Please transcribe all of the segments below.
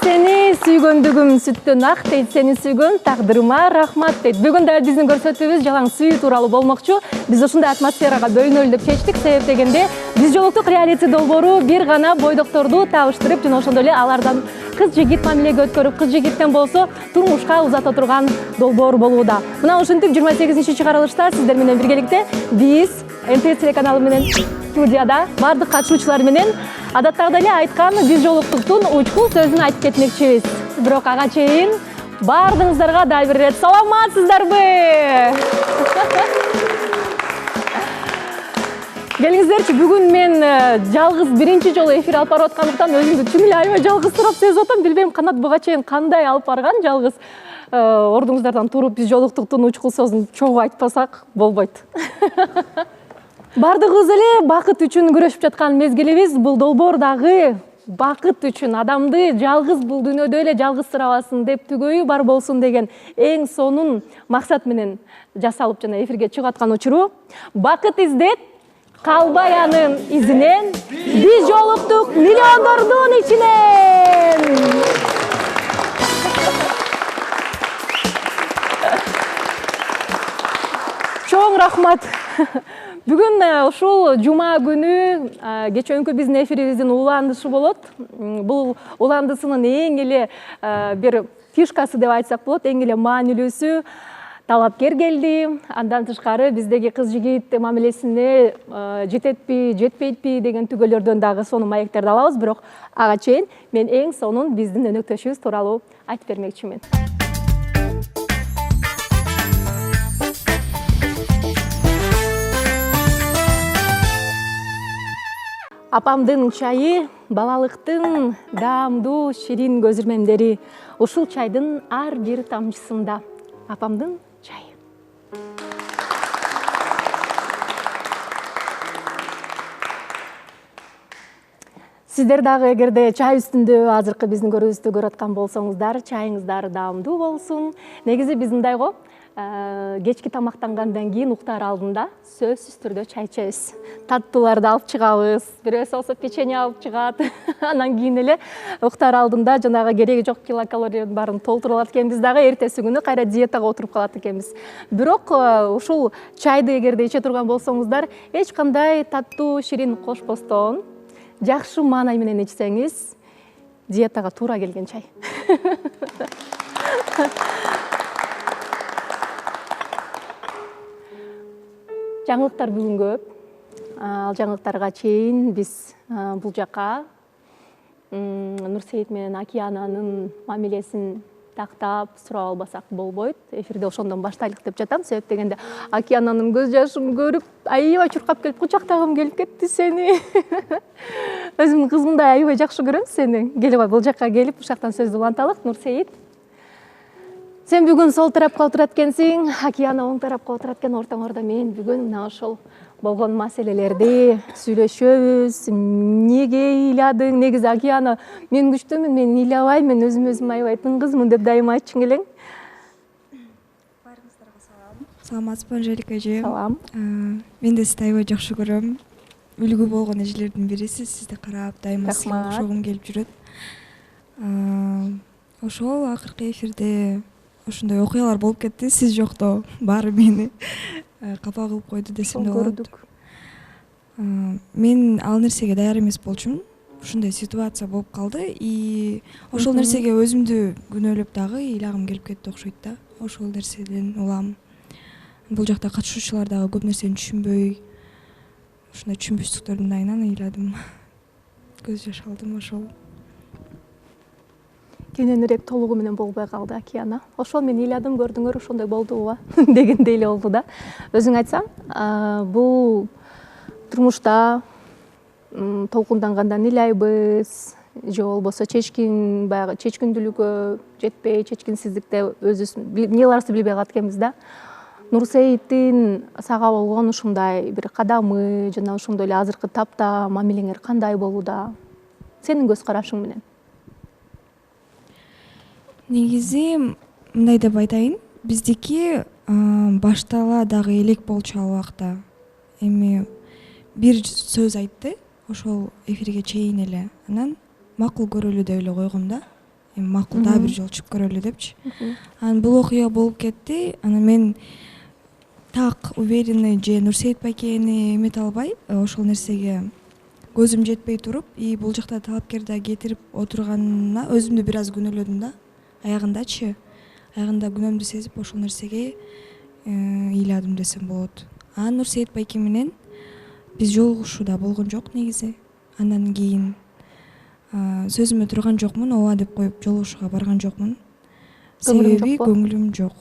Сени сүйгөндүгүм сүттөн ак дейт, сени сүйгөн тагдырыма рахмат дейт. Бүгүн дагы биздин көрсөтүүбүз жалаң сүйүү тууралуу болмокчу. Биз ушундай атмосферага бөлүнөлү деп чечтик. Себеп дегенде биз жолуктук реалити долбоору бир гана бойдокторду табыштырып, жана ошондой эле алардан кыз жигит мамилеге өткөрүп, кыз жигиттен болсо турмушка узата турган долбоор болууда. Мына ушинтип 28 чыгарылышта сиздер менен биргеликте биз НТС телеканалы менен студияда бардык катышуучулар менен адаттагыдай эле айткан биз жолуктуктун учкул сөзүн айтып кетмекчибиз. Бирок ага чейин бардыгыңыздарга дагы бир ирет саламатсыздарбы? Келиңиздерчи, бүгүн мен жалгыз биринчи жолу эфир алып барып аткандыктан өзүмдү тим эле аябай жалгызсырап сезип атам. Билбейм, Канат буга чейин кандай алып барган жалгыз ордуңуздардан туруп биз жолуктуктун учкул сөзүн чогуу айтпасак болбойт. Бардыгыбыз эле бакыт үчүн күрөшүп жаткан мезгилибиз. Бул долбоор дагы бакыт үчүн, адамды жалгыз бул дүйнөдө эле жалгызсырабасын деп, түгөйү бар болсун деген эң сонун максат менен жасалып жана эфирге чыгып аткан учуру. Бакыт издет, калбай анын изинен, биз жолуктук миллиондордун ичинен. Чоң рахмат. Бүгүн ушул жума күнү кечээкү биздин эфирибиздин уландышы болот. Бул уландысынын эң эле бир фишкасы деп айтсак болот, эң эле маанилүүсү талапкер келди. Андан тышкары биздеги кыз жигит мамилесине жететпи, жетпейтпи деген түгөлөрдөн дагы сонун маектерди алабыз. Бирок ага чейин мен эң сонун биздин өнөктөшүбүз тууралуу айтып бермекчимин. Апамдын чайы, балалыктын даамдуу ширин көзүрмемдери. Ушул чайдын ар бир тамчысында. Апамдын чайы. Сиздер дагы эгерде чай үстүндө азыркы биздин көрүүбүздү көрүп аткан болсоңуздар, чайыңыздар даамдуу болсун. Негизи биз мындай го, кечки тамактангандан кийин уктаар алдында сөзсүз түрдө чай ичебиз. Таттууларды алып чыгабыз, бирөөсү болсо печенье алып чыгат. Анан кийин эле уктаар алдында жанагы кереги жок килокалориянын баарын толтуруп алат экенбиз дагы, эртеси күнү кайра диетага отуруп калат экенбиз. Бирок ушул чайды эгерде иче турган болсоңуздар, эч кандай таттуу ширин кошпостон, жакшы маанай менен ичсеңиз, диетага туура келген чай. Жаңылыктар бүгүн көп. Ал жаңылыктарга чейин биз бул жака Нурсейит менен Океананын мамилесин тактап сурап албасак болбойт. Эфирде ошондон баштайлык деп жатам. Себеп дегенде Океананын көз жашын көрүп, аябай чуркап келип, кучактагым келип кетти сени. Өзүмдүн кызымдай аябай жакшы көрөм сени. Келип бул жака келип, бул жактан сөздү уланталык. Нурсейит, сен бүгүн сол тарапка отурат экенсиң, Океана оң тарапка отурат экен, ортоңордо мен бүгүн мына ошол болгон маселелерди сүйлөшөбүз. Неге ыйладың? Негизи Океана, мен күчтөмүн, мен ыйлабайм, мен өзүм аябай тыңгызмын деп дайыма айтчың келең. Баарыңыздарга салам. Саламатсызбы, Анжелика эже? Салам. Мен да сизди аябай жакшы көрөм. Үлгү болгон эжелердин бирисиз. Сизди карап дайыма сизге окшогум келип жүрөт. Ошол акыркы эфирде ушундай окуялар болуп кетти. Сиз жокто баары мени капа кылып койду десем да болот. Мен ал нерсеге даяр эмес болчумун. Ушундай ситуация болуп калды. И ошол нерсеге өзүмдү күнөөлөп дагы ыйлагым келип кетти окшойт да. Ошол нерседен улам. Бул жакта катышуучулар дагы көп нерсени түшүнбөй, ушундай түшүнбөстүктөрдүн айынан ыйладым. Көз жаш алдым ошол. Кененирээк толугу менен болбой калды Океана. Ошол мен ыйладым, көрдүңөр, ошондой болдубу дегендей эле болду да. Өзүң айтсаң, бул турмушта толкундангандан ыйлайбыз, же болбосо баягы чечкиндүүлүккө жетпей, чечкинсиздикте өзүбүз эмнелерибизди билбей калат экенбиз да. Нурсейиттин сага болгон ушундай бир кадамы, жана ошондой эле азыркы тапта мамилеңер кандай болууда? Сенин көз карашың менен. Негизи мындай деп айтайын, биздики баштала дагы элек болчу ал убакта. Эми бир сөз айтты, ошол эфирге чейин эле. Анан макул көрөлү деп эле койгом да. эми макул дагы бир жолу чыгып көрөлү депчи. Анан бул окуя болуп кетти. Анан мен так уверенный же Нурсейит байкени эмете албай, ошол нерсеге көзүм жетпей туруп, и бул жакта талапкер да кетирип отурганына өзүмдү бир аз күнөөлөдүм да. Аягындачы. Аягында күнөөмдү сезип ошол нерсеге ыйладым десем болот. Анан Нурсейит байке менен биз жолугушуу да болгон жок негизи. Андан кийин сөзүмө турган жокмун, ооба деп коюп жолугушууга барган жокмун. Себеби көңүлүм жок.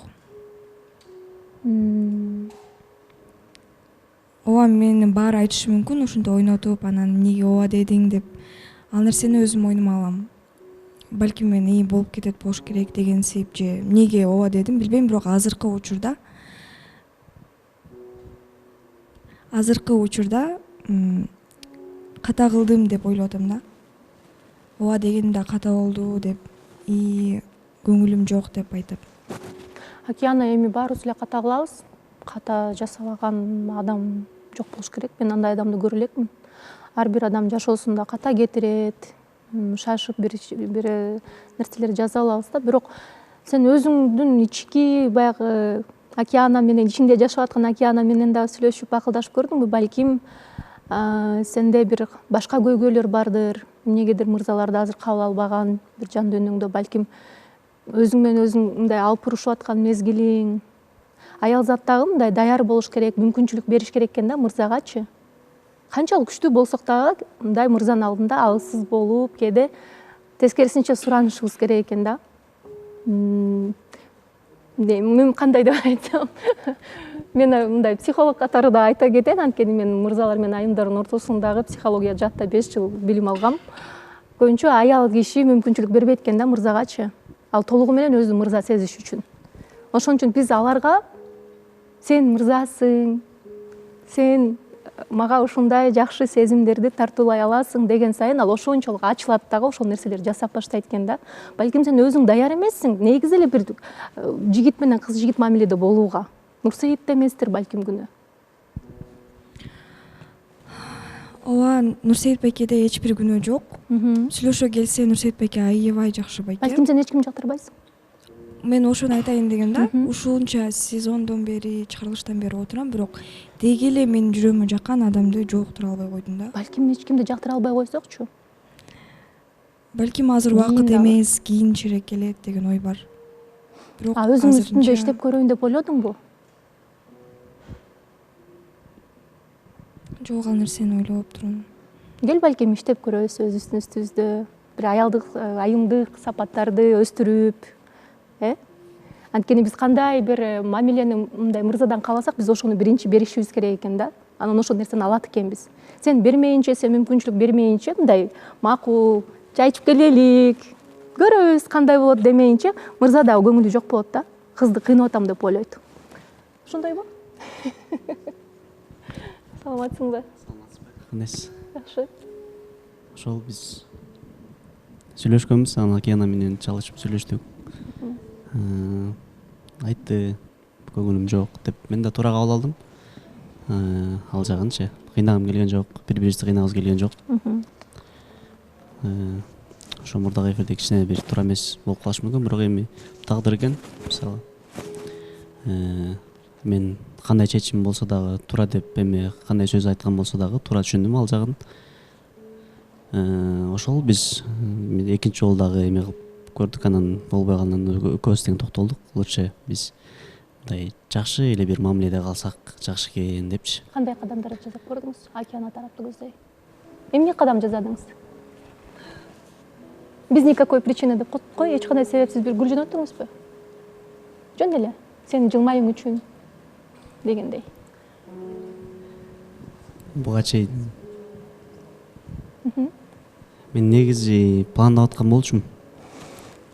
Ооба, мени баары айтышы мүмкүн, ушинтип ойнотуп, анан эмнеге ооба дедиң деп. Ал нерсени өзүм ойнума алам. Балким мен болуп кетет болуш керек дегенсип же эмнеге ооба дедим билбейм, бирок азыркы учурда ката кылдым деп ойлоп атам да. Ооба дегеним да ката болду деп, и көңүлүм жок деп айтып. Океана, эми баарыбыз эле ката кылабыз. Ката жасабаган адам жок болуш керек. Мен андай адамды көрө элекмин. Ар бир адам жашоосунда ката кетирет, шашып бир нерселер жаза алабыз да. Бирок сен өзүңдүн ички баягы океана менен, ичиңде жашап аткан океана менен дагы сүйлөшүп, акылдашып көрдүңбү? Балким сенде бир башка көйгөйлөр бардыр. Эмнегедир мырзаларды азыр кабыл албаган бир жан дүйнөңдө, балким өзүң менен өзүң мындай алпурушуп аткан мезгилиң. Аял зат дагы мындай даяр болуш керек, мүмкүнчүлүк бериш керек экен да мырзагачы. Канчалык күчтүү болсок дагы мындай мырзанын алдында алсыз болуп, кээде тескерисинче суранышыбыз керек экен да. Мен кандай деп айтсам, мен мындай психолог катары да айта кетейин, анткени мен мырзалар менен айымдардын ортосундагы психология жакта 5 жыл билим алгам. Көбүнчө аял киши мүмкүнчүлүк бербейт экен да мырзагачы. Ал толугу менен өзү мырза сезиш үчүн. Ошон үчүн биз аларга сен мырзасың, сен мага ушундай жакшы сезимдерди тартуулай аласың деген сайын ал ошончолук ачылат дагы, ошол нерселерди жасап баштайт экен да. Балким сен өзүң даяр эмессиң, негизи эле бир жигит менен кыз жигит мамиледе болууга. Нурсейит да эместир балким күнөө. Ооба, Нурсейит байкеде эч бир күнөө жок. Сүйлөшө келсе Нурсейит байке аябай жакшы байке. Балким сен эч кимди жактырбайсың? Мен ошону айтайын дегем да. Ушунча сезондон бери, чыгарылыштан бери отурам, бирок деги эле менин жүрөгүмө жаккан адамды жолуктура албай койдум да. Балким эч кимди жактыра албай койсокчу? Балким азыр убакыт эмес, кийинчерээк келет деген ой бар. Бирок өзүң үстүндө иштеп көрөйүн деп ойлодуңбу? Жок, ал нерсени ойлоп турмун. Кел балким иштеп көрөбүз өзүбүздүн үстүбүздө. Бир аялдык, айымдык сапаттарды өстүрүп, анткени биз кандай бир мамилени мындай мырзадан кааласак, биз ошону биринчи беришибиз керек экен да. Анан ошол нерсени алат экенбиз. Сен бермейинче, сен мүмкүнчүлүк бермейинче, мындай макул, чай ичип келелик, көрөбүз кандай болот демейинче, мырза дагы көңүлү жок болот да. Кызды кыйнап атам деп ойлойт. Ошондойбу? Саламатсыңбы? Кандайсыз? Жакшы. Ошол биз сүйлөшкөнбүз, анан Океана менен чалышып сүйлөштүк. Айтты, көңүлүм жок деп, мен да туура кабыл алдым. Ал жагынчы кыйнагым келген жок, бири-бирибизди кыйнагыбыз келген жок. Ошо мурдагы эфирде кичине бир туура эмес болуп калышы мүмкүн, бирок эми тагдыр экен. Мисалы, мен кандай чечим болсо дагы туура деп, эми кандай сөз айткан болсо дагы туура түшүндүм ал жагын. Ошол биз экинчи жолу дагы эме кылып көрдүк, анан болбой калгандан экөөбүз тең токтолдук. Лучше биз мындай жакшы эле бир мамиледе калсак жакшы экен депчи. Кандай кадамдар жасап көрдүңүз? Океана тарапты көздөй. Эмне кадам жасадыңыз? Без никакой причины деп кой, эч кандай себепсиз бир гүл жөнөттүңүзбү? Жөн эле, сенин жылмаюң үчүн дегендей. Буга чейин мен негизи пландап аткан болчумун.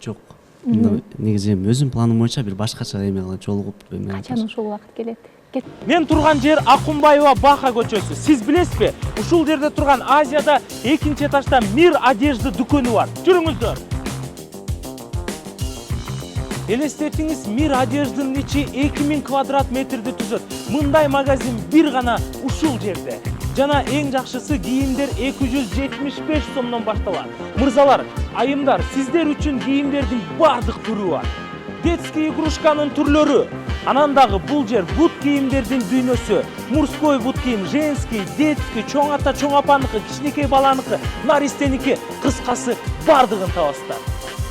Жок. Негизи өзүм планым боюнча бир башкача эме жолугуп Качан ушул убакыт келет? Мен турган жер Акунбаева Баха көчөсү. Сиз билесизби? Ушул жерде турган Азияда экинчи этажда Мир одежда дүкөнү бар. Жүрүңүздөр. Элестетиңиз, Мир одежданын ичи 2000 квадрат метрди түзөт. Мындай магазин бир гана ушул жерде. жана эң жакшысы кийимдер 275 сомдон башталат. Мырзалар, айымдар, сиздер үчүн кийимдердин бардык түрү бар. Детский игрушканын түрлөрү. Анан дагы бул жер бут кийимдердин дүйнөсү. Мужской бут кийим, женский, детский, чоң ата, чоң апаныкы, кичинекей баланыкы, наристеники, кыскасы бардыгын табасыздар.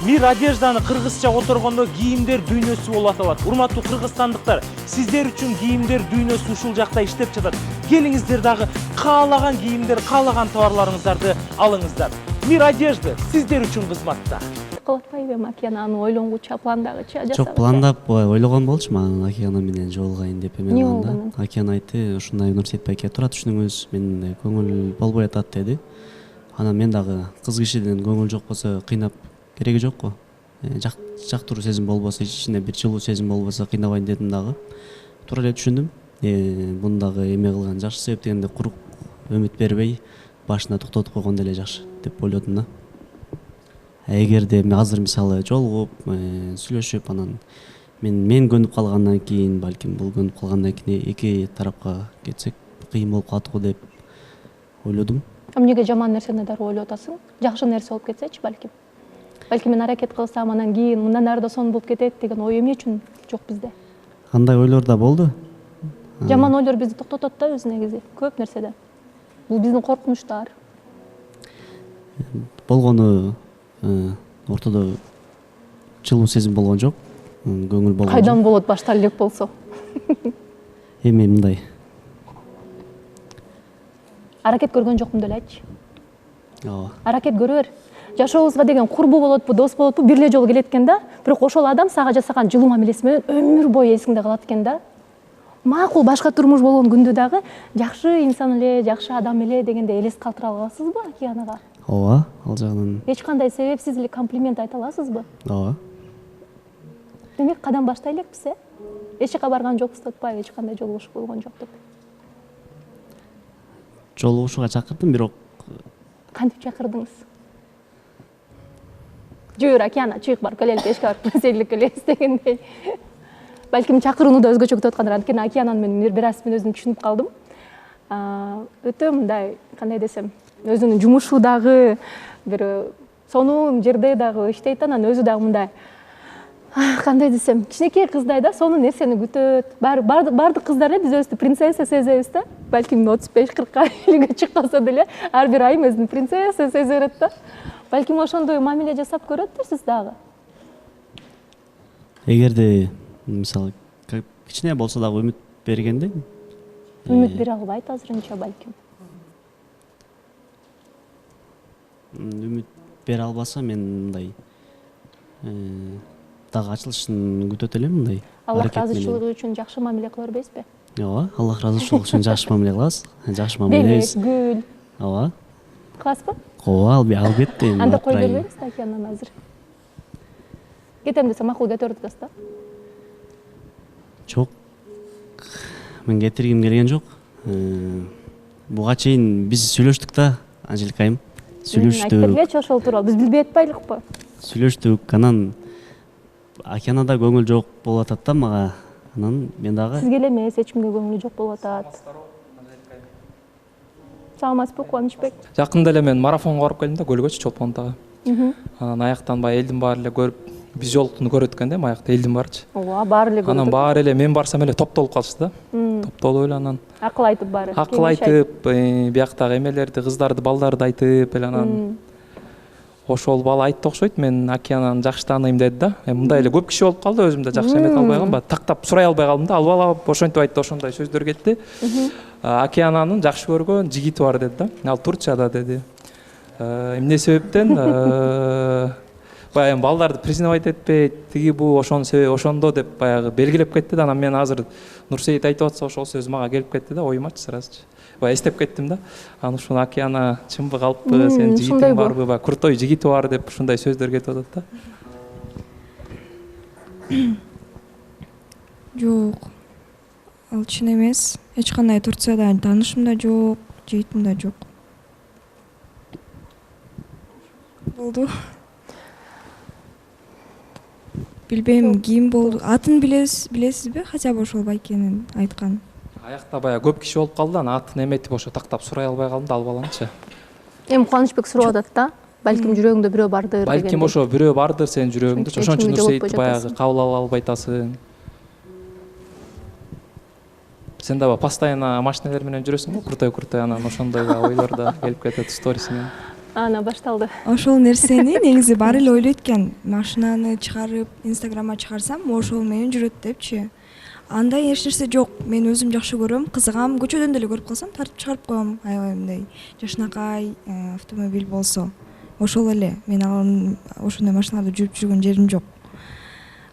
Мир одежданы кыргызча которгондо кийимдер дүйнөсү болуп аталат. Урматтуу кыргызстандыктар, сиздер үчүн кийимдер дүйнөсү ушул жакта иштеп жатат. Келиңиздер дагы каалаган кийимдер, каалаган товарларыңыздарды алыңыздар. Мир одежда сиздер үчүн кызматта. Кылып атпайбы эми Океананы ойлонгуча, пландагыча жасап? Жок, пландап ойлогон болчумун анан Океана менен жолугайын деп Эмне болду? да. Океан айтты, ушундай университет байке тура түшүнүңүз, мен көңүл болбой атат деди. Анан мен дагы кыз кишиден көңүл жок болсо кыйнап кереги жок го. Жактыруу сезим болбосо, ичинде бир жылуу сезим болбосо кыйнабайын дедим дагы. Туура эле түшүндүм. Муну дагы эме кылган жакшы себеп дегенде курук үмүт бербей башына токтотуп койгон деле жакшы деп ойлодум да. Эгерде азыр мисалы жолугуп, сүйлөшүп, анан мен көнүп калгандан кийин, балким бул көнүп калгандан кийин эки тарапка кетсек кыйын болуп калат деп ойлодум. Эмнеге жаман нерсени дагы ойлоп атасың? Жакшы нерсе болуп кетсечи балким. Балким мен аракет кылсам, анан кийин мындан ары да сонун болуп кетет деген ой эмне үчүн жок бизде? Кандай ойлор да болду. Жаман ойлор бизди токтотот да өзү негизи, көп нерседе. Бул биздин коркунучтар. Болгону ортодо жылуу сезим болгон жок, көңүл болгон жок. Кайдан болот башта элек болсо? Эми мындай. Аракет көргөн жокмун деле айтчы. Ооба. Аракет көрөр. Жашообузга деген курбу болотпу, дос болотпу, бир эле жолу келет экен да. Бирок ошол адам сага жасаган жылуу мамилеси менен өмүр бою эсиңде калат экен да. Макул башка турмуш болгон күндө дагы жакшы инсан эле, жакшы адам эле дегенде элес калтыра аласызбы Океанага? Ооба, ал жагынан. Эч кандай себепсиз эле комплимент айта аласызбы? Ооба. Демек кадам баштай элекпиз, Эч жака барган жокпуз деп атпайбы, эч кандай жолугушуу болгон жок деп. Жолугушууга чакырдым, бирок Кантип чакырдыңыз? Жүр Океана, чыйк бар, келелик эшикке барып маселелик келебиз дегендей. Балким чакырууну да өзгөчө күтүп аткандар. Анткени Океананы мен бир аз мен өзүм түшүнүп калдым. Өтө мындай, кандай десем, өзүнүн жумушу дагы бир сонун жерде дагы иштейт, анан өзү дагы мындай, кандай десем, кичинекей кыздай да сонун нерсени күтөт. Бардык кыздар эле биз өзүбүздү принцесса сезебиз да. Балким 35-40 элге чыкпаса деле ар бир айым өзүн принцесса сезе берет да. Балким ошондой мамиле жасап көрөттүр сиз дагы. Эгерде мисалы кичине болсо дагы үмүт бергенде, Үмүт бере албайт азырынча балким. үмүт бере албаса мен мындай дагы ачылышын күтөт элем мындай. Аллах ыраазычылыгы үчүн жакшы мамиле кыла бербейсизби? Ооба, Аллах ыраазычылыгы үчүн жакшы мамиле кылабыз. Жакшы мамилебиз. Гүл. Ооба. Кыласызбы? Ооба, албетте. Анда кой бербейбиз да Океандан азыр. Кетем десе макул кетип атасыз да? Жок. Мен кетиргим келген жок. Буга чейин биз сүйлөштүк да, Анжелика айым. Айтып бергилечи ошол тууралуу. Биз билбей атпайлыкпы? Сүйлөштүк, анан Океанада көңүл жок болуп атат да мага. Анан мен дагы Сизге эле эмес, эч кимге көңүлү жок болуп атат. Саламатсызбы, Кубанычбек? Жакында эле мен марафонго барып келдим да, көлгөчү Чолпондогу. Анан аяктан баягы элдин баары эле көрүп, биз жолуктууну көрөт экен да, аякта элдин баарычы. Ооба, баары эле көрүп. Анан баары эле мен барсам эле топтолуп калышты да. Топтолуп эле анан акыл айтып баары. акыл айтып, бияктагы эмелерди, кыздарды, балдарды айтып эле анан ошол бала айтты окшойт, мен Океананы жакшы тааныйм деди да. Мындай эле көп киши болуп калды, өзүм да жакшы эмете албай калдым, тактап сурай албай калдым да. Ал бала ошентип айтты, ошондой сөздөр кетти. Океананын жакшы көргөн жигити бар деди да. Ал Турцияда деди. Эмне себептен баягы балдарды признавать этпейт, тиги бу ошонун себеби ошондо деп баягы белгилеп кетти да. Анан мен азыр Нурсейит айтып атса ошол сөз мага келип кетти да, оюмачы сразу. Баягы эстеп кеттим да. Анан ушуну Океана чынбы калппы, сенин жигитиң барбы, баягы крутой жигити бар деп ушундай сөздөр кетип атат да. Жок. Ал чын эмес. Эч кандай Турцияда таанышым да жок, жигитим да жок. Болду. Билбейм, ким болду. Атын билесизби? Хотя бы ошол байкенин айткан. Аякта баягы көп киши болуп калды, анан атын эметип ошо тактап сурай албай калдым да, алып аламчы. Эми Кубанычбек сурап атат да. Балким жүрөгүңдө бирөө бардыр. Балким ошо бирөө бардыр сенин жүрөгүңдө. Ошон үчүн Эчиңде Нурсейитти жоготпой баягы жатасың. кабыл ала албай атасың. Сен дагы постоянно машиналар менен жүрөсүң го, куртай анан ошондой ойлор да келип кетет сторисине. Ана башталды. Ошол нерсени негизи баары эле ойлойт экен. Машинаны чыгарып, Инстаграмга чыгарсам, ошол менен жүрөт депчи. Андай эч нерсе жок. Мен өзүм жакшы көрөм, кызыгам. Көчөдөн деле көрүп калсам, тартып чыгарып коем. Аябай мындай жашынакай автомобиль болсо. Ошол эле. Мен ошондой машиналарда жүрүп жүргөн жерим жок.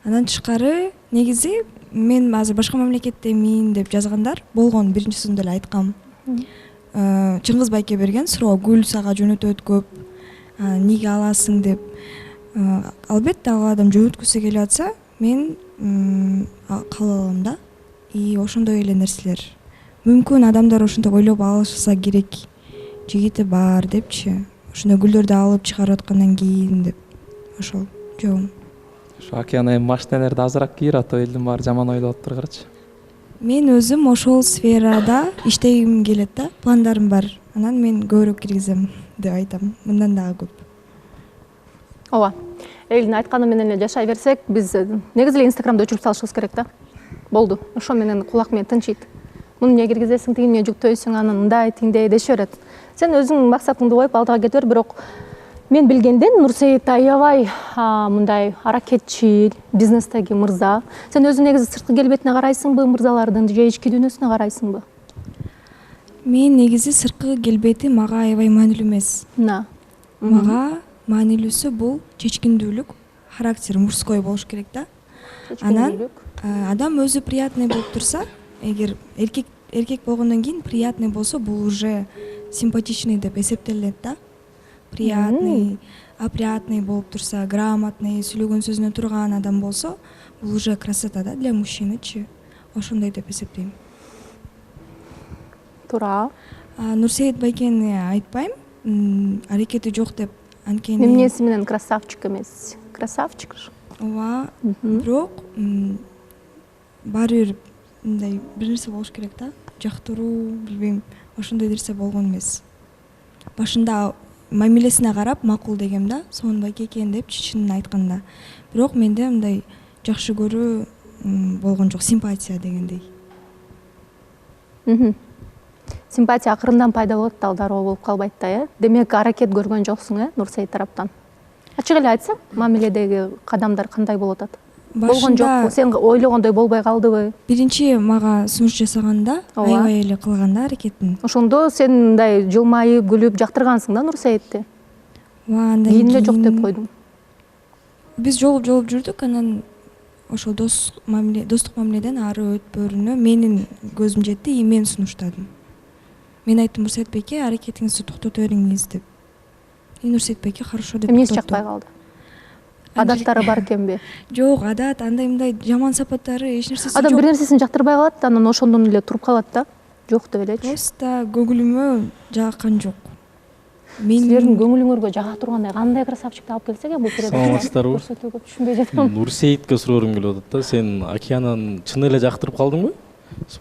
Андан тышкары негизи мен азыр башка мамлекеттемин деп жазгандар болгон, биринчисинде эле айткам. Чыңгыз байке берген суроо, гүл сага жөнөтөт көп, неге аласың деп. Албетте ал адам жөнөткүсү келип атса, мен кабыл алам да. И ошондой эле нерселер. Мүмкүн адамдар ошентип ойлоп алышса керек, жигити бар депчи. Ошондой гүлдөрдү алып чыгарып аткандан кийин деп. Ошол жоом. Ошо Океана эми машиналарды азыраак кийир, а то элдин баары жаман ойлоп атыргарчы. Мен өзүм ошол сферада иштегим келет да, пландарым бар. Анан мен көбүрөөк киргизем деп айтам. Мындан дагы көп. Ооба. Элдин айтканы менен эле жашай берсек, биз негизи эле Инстаграмды өчүрүп салышыбыз керек да. Болду. Ошо менен кулак менен тынчыйт. Муну эмне киргизесиң, тигини эмне жүктөйсүң, анан мындай, тиңдей деши берет. Сен өзүң максатыңды коюп алдыга кете бер, бирок мен билгенден Нурсейит аябай мындай аракетчил, бизнестеги мырза. Сен өзүң негизи сырткы келбетине карайсыңбы, мырзалардын же ички дүйнөсүнө карайсыңбы? Мен негизи сырткы келбети мага аябай маанилүү эмес. Мага маанилүүсү бул чечкиндүүлүк, характер мужской болуш керек да. Анан адам өзү приятный болуп турса, эгер эркек болгондон кийин приятный болсо, бул уже симпатичный деп эсептелет да. Приятный, опрятный болуп турса, грамотный, сүйлөгөн сөзүнө турган адам болсо, бул уже красота да для мужчинычы. Ошондой деп эсептейм. Туура. Нурсейит байкени айтпайм, аракети жок деп. Анткени Эмнеси менен красавчик эмес? Красавчик. Ооба, бирок баары бир мындай бир нерсе болуш керек да. Жактыруу, билбейм, ошондой нерсе болгон эмес. Башында мамилесине карап макул дегем да, сонбайке экен деп чынын айтканда. Бирок менде мындай жакшы көрүү болгон жок, симпатия дегендей. Симпатия акырындан пайда болот да, дароо болуп калбайт да, э? Демек аракет көргөн жоксуң, Нурсейит тараптан. Ачык эле айтсаң, мамиледеги кадамдар кандай болуп атат? Болгон жокпу? Сен ойлогондой болбой калдыбы? Биринчи мага сунуш жасаганда аябай эле кылган да аракетин. Ошондо сен мындай жылмайып, күлүп жактыргансың да Нурсейитти. Андан Кийин эле жок деп койдуң. Биз жолуп жүрдүк, анан ошол достук мамиледен ары өтпөрүнө менин көзүм жетти и мен сунуштадым. Мен айттым, Нурсейит байке, аракетиңизди токтото бериңиз деп. Нурсейит байке хорошо деп. Эмнеси жакпай калды? Адаттары бар экенби? Жок, адат, андай мындай жаман сапаттары, эч нерсеси жок. Адам бир нерсесин жактырбай калат, анан ошондон эле туруп калат да. Жок деп элечи. Просто көңүлүмө жаккан жок. Силердин көңүлүңөргө жага тургандай кандай красавчикти алып келсек бул Саламатсыздарбы? көрсөтүүгө түшүнбөй жатам. Нурсейитке суроорум келип атат да. Сен Океананы чын эле жактырып калдыңбы?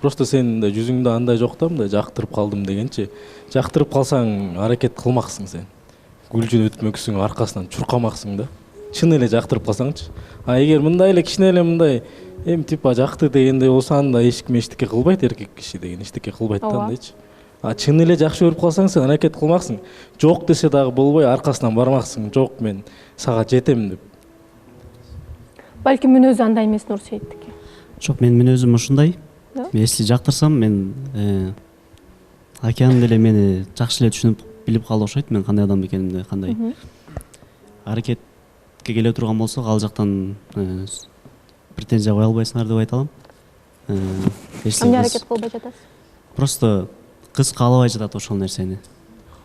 Просто сен жүзүңдө андай жок да, мындай жактырып калдым дегенчи. Жактырып калсаң аракет кылмаксың сен. Гүл жөнөтмөксүң, аркасынан чуркамаксың да. Чын эле жактырып калсаңчы. Эгер мындай эле кичине эле мындай типа жакты дегендей болсо, анда эчтеке кылбайт, эркек киши деген эчтеке кылбайт да андайчы. Чын эле жакшы көрүп калсаң, сен аракет кылмаксың. Жок десе дагы болбой, аркасынан бармаксың. Жок, мен сага жетем деп. Балким мүнөзү андай эмес Нурсейиттики. Жок, мен мүнөзүм ушундай. Если жактырсам, мен Океан деле мени жакшы эле түшүнүп билип калды окшойт, мен кандай адам экенимди, кандай аракетке келе турган болсок, ал жактан претензия кое албайсыңар деп айта алам. Эмне аракет кылбай жатасыз? Просто кыз каалабай жатат ошол нерсени.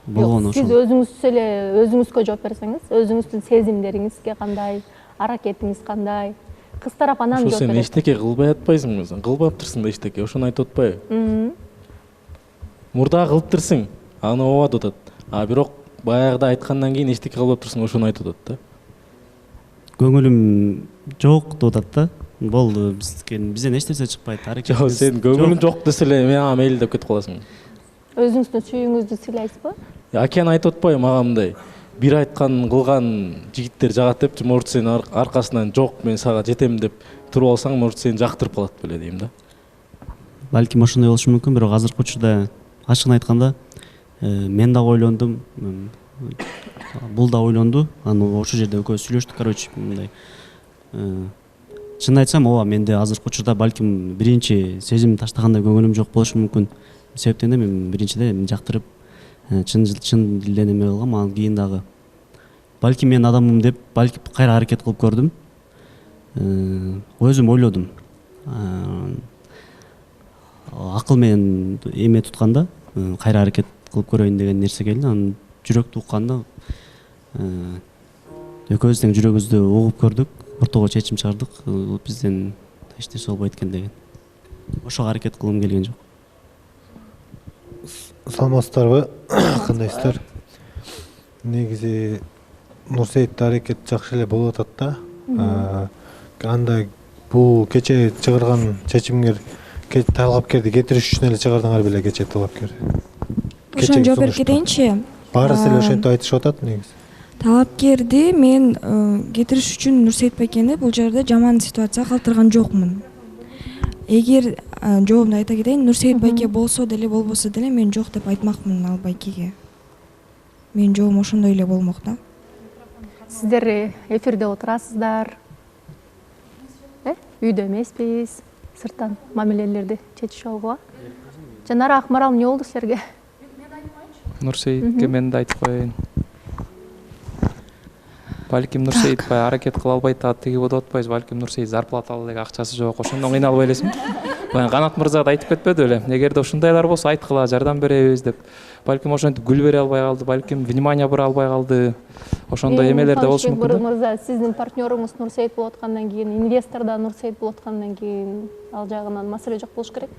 Болгон ошол. Сиз өзүңүз эле өзүңүзгө жооп берсеңиз, өзүңүздүн сезимдериңизге кандай, аракетиңиз кандай? Кыз тарап анан жооп берет. Сен эчтеке кылбай атпайсыңбы? Сен кылбаптырсың да эчтеке, ошону айтып атпайбы? Мурда кылыптырсың, аны ооба деп атат. Бирок баягыда айткандан кийин эчтеке кылбаптырсың, ошону айтып атат да. Көңүлүм жок деп атат да. болду, бизден эч нерсе чыкпайт. Жок, сен көңүлүң жок десе эле мен ага мейли деп кетип каласың. Өзүңүздүн сүйүүңүздү сыйлайсызбы? Океан айтып атпайбы мага мындай бир айтканын кылган жигиттер жагат депчи, может сен аркасынан жок мен сага жетем деп туруп алсаң, может сени жактырып калат беле дейм да. Балким ошондой болушу мүмкүн, бирок азыркы учурда ачыгын айтканда мен да ойлондум, бул да ойлонду. Аны ошол жерде экөөбүз сүйлөштүк, короче, мындай. Чын айтсам, ооба, менде азыркы учурда балким биринчи сезим таштагандай көңүлүм жок болушу мүмкүн. Себептен да мен биринчиде жактырып чын дилден эме кылгам, анан кийин дагы балким мен адаммын деп балким кайра аракет кылып көрдүм. Өзүм ойлодум. Акыл менен эме тутканда кайра аракет кылып көрөйүн деген нерсе келди. Анан жүрөктү укканда экөөбүз тең жүрөгүбүздү угуп көрдүк, ортого чечим чыгардык. Бизден эч нерсе болбойт экен деген. Ошого аракет кылгым келген жок. Саламатсыздарбы? Кандайсыздар? Негизи Нурсейитте аракет жакшы эле болуп атат да. Анда бул кече чыгарган чечимдер талапкерди кетириш үчүн эле чыгардыңар беле кече талапкер? Ошону жооп берип кетейинчи. Баарысы эле ошентип айтышып атат негизи. Талапкерди мен кетириш үчүн Нурсейит байкени бул жерде жаман ситуацияга калтырган жокмун. Эгер жообумду айта кетейин, Нурсейит байке болсо деле болбосо деле мен жок деп айтмакмын ал байкеге. Менин жообум ошондой эле болмок да. Сиздер эфирде отурасыздар. Үйдө эмеспиз. Сырттан мамилелерди чечишип алгыла. Жанара, Акмарал, эмне болду силерге? Нурсейитке мен да айтып коеюн. Балким Нурсейит аракет кыла албайт, тиги болуп атпайбыз. Балким Нурсейит зарплата ала элек, акчасы жок. Ошондон кыйналбай элесиң. Канат мырза да айтып кетпеди беле? Эгерде ушундайлар болсо айткыла, жардам беребиз деп. Балким ошентип гүл бере албай калды, балким внимание бара албай калды. Ошондой эмелер да болушу мүмкүн. Мырза, сиздин партнерыңыз Нурсейит болуп аткандан кийин, инвестор да Нурсейит болуп аткандан кийин ал жагынан маселе жок болуш керек.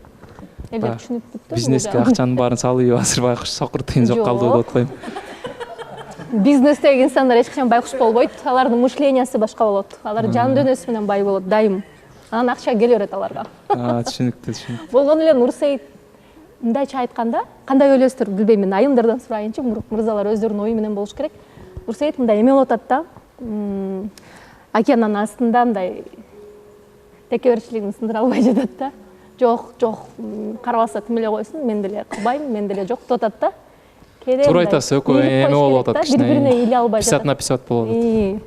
Эле түшүнүп бүттү. Бизнеске акчанын баарын салып, азыр байкуш сокур тыйын жок калды деп атпайм. Бизнестеги инсандар эч качан байкуш болбойт. Алардын мышлениясы башка болот. Алар жан дүйнөсү менен бай болот дайым. Анан акча келе берет аларга. Түшүнүктүү. Болгон эле Нурсейит мындайча айтканда, кандай ойлойсуздар билбейм, мен айымдардан сурайынчы, мырзалар өздөрүнүн ою менен болуш керек. Нурсейит мындай эме болуп атат да. Океандын астында мындай текеберчилигин сындыра албай жатат да. Жок, карабаса тим эле койсун, мен деле кылбайм, мен деле жок деп атат да. Туура айтасыз, экөө эме болуп атат кичине. Бири-бирине иле албай жатат. 50 на 50 болуп атат.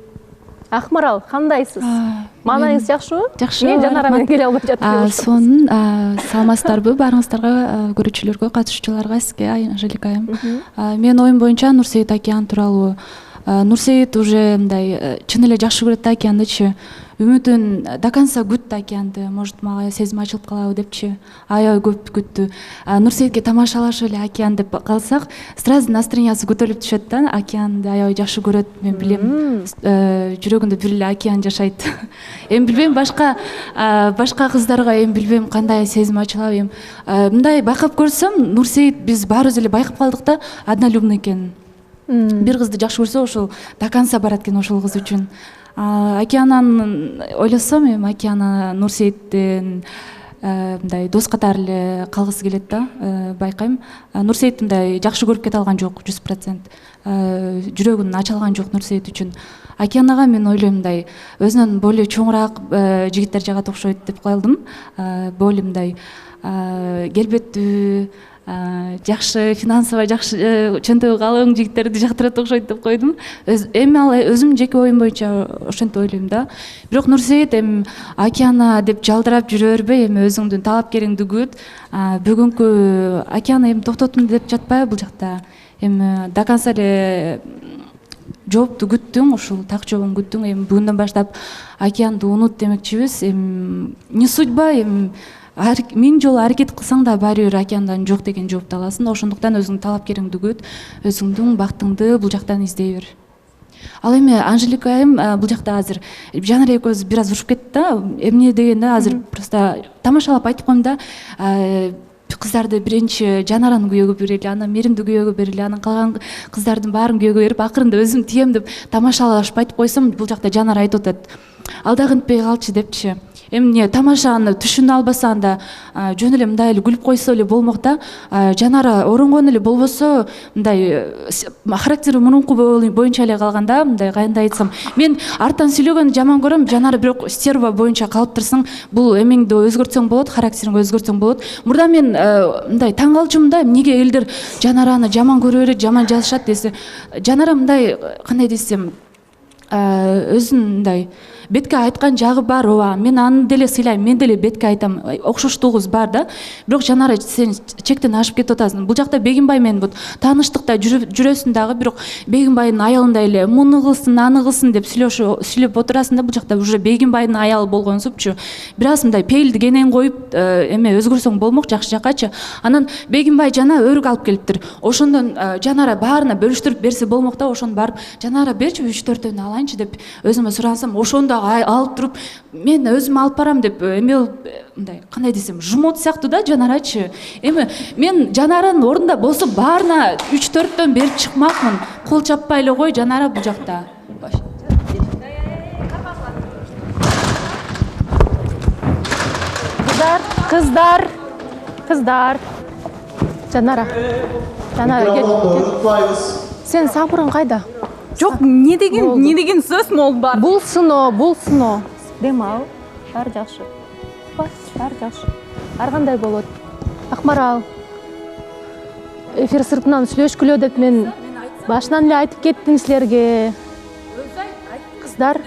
Акмарал, кандайсыз? Маанайыңыз жакшыбы? Жакшы. Мен Жанара менен келе албай жатам. Сонун саламатсыздарбы баарыңыздарга, көрүүчүлөргө, катышуучуларга, сизге, Анжелика айым. Менин оюм боюнча Нурсейит океан тууралуу. Нурсейит уже мындай чын эле жакшы көрөт да океандычы. Үмүтүн до конца күттү океанды. Может, мага сезим ачылып калабы депчи. Аябай көп күттү. Нурсеитке тамашалашып эле океан деп калсак, сразу настроениясы көтөрүлүп түшөт да. Океанды аябай жакшы көрөт, мен билем. Жүрөгүндө бир эле океан жашайт. Эми билбейм, башка кыздарга эми билбейм кандай сезим ачылабы эми. Мындай байкап көрсөм, Нурсейит биз баарыбыз эле байкап калдык да, однолюбный экенин. Бир кызды жакшы көрсө, ошол до конца барат экен ошол кыз үчүн. Океанан ойлосом, эми океана Нурсейиттен мындай дос катары эле калгысы келет да, байкайм. Нурсейит мындай жакшы көрүп кете алган жок 100%. Жүрөгүн ача алган жок Нурсейит үчүн. Океанага мен ойлойм мындай өзүнөн более чоңураак жигиттер жагат окшойт деп калдым. Более мындай келбеттүү, жакшы финансово жакшы чөнтөгү калың жигиттерди жактырат окшойт деп койдум. Эми ал өзүм жеке оюм боюнча ошентип ойлойм да. Бирок Нурсейит эми океана деп жалдырап жүрө бербей, эми өзүңдүн талапкериңди күт. Бүгүнкү океана эми токтотум деп жатпайбы бул жакта. Эми до конца эле жоопту күттүң, ушул так жообун күттүң. Эми бүгүндөн баштап океанды унут демекчибиз. Эми не судьба, эми 1000 жолу аракет кылсаң да баары бир океандан жок деген жоопду аласың. Ошондуктан өзүңдүн талапкериңди күт, өзүңдүн бактыңды бул жактан издей бер. Ал эми Анжелика айым бул жакта азыр Жанара экөөбүз бир аз урушуп кетти да. Эмне дегенде азыр просто тамашалап айтып коем да. Кыздарды биринчи Жанаранын күйөөгө берели, анан Меримди күйөөгө берели, анан калган кыздардын баарын күйөөгө берип, акырында өзүм тием деп тамашалашып айтып койсом, бул жакта Жанара айтып атат. Ал дагы ынтпей калчы депчи. эмне тамашаны түшүнө албасаң да жөн эле мындай эле күлүп койсо эле болмок да. Жанара оронгон эле болбосо мындай характери мурунку боюнча эле калганда, мындай кандай айтсам, мен арттан сүйлөгөндү жаман көрөм. Жанара бирок стерва боюнча калып турсаң, бул эмеңди өзгөртсөң болот, характериңди өзгөртсөң болот. Мурда мен мындай таң калчумун да, эмнеге элдер Жанараны жаман көрө берет, жаман жазышат десе. Жанара мындай кандай десем, өзүн мындай бетке айткан жагы бар. Ооба, мен аны деле сыйлайм, мен деле бетке айтам, окшоштугубуз бар да. Бирок Жанара, сен чектен ашып кетип атасың. Бул жакта Бегимбай менен вот тааныштыкта жүрөсүң дагы, бирок Бегимбайдын аялындай эле муну кылсын, аны кылсын деп сүйлөп отурасың да. Бул жакта уже Бегимбайдын аялы болгонсупчу. Бир аз мындай пейилди кенен коюп, эме өзгөрсөң болмок, жакшы жаккачы. Анан Бегимбай жана өрүк алып келиптир. Ошондон Жанара баарына бөлүштүрүп берсе болмок да. Ошону барып Жанара берчи 3-4төнү алайынчы деп өзүмө сурансам, ошондо алып туруп, мен өзүм алып барам деп эме мындай кандай десем, жумот сыяктуу да Жанарачы. Эми мен Жанаранын ордунда болсо баарына 3-4төн берип чыкмакмын. Кол чаппай эле кой Жанара бул жакта. Кыздар. Жанара кел. Сен сабырың кайда? Жок, не деген сөз мол бар. Бул сыно. Дем ал. Баары жакшы. Баары жакшы. Ар кандай болот. Акмарал. Эфир сыртынан сүйлөшкүлө деп мен башынан эле айтып кеттим силерге. Кыздар.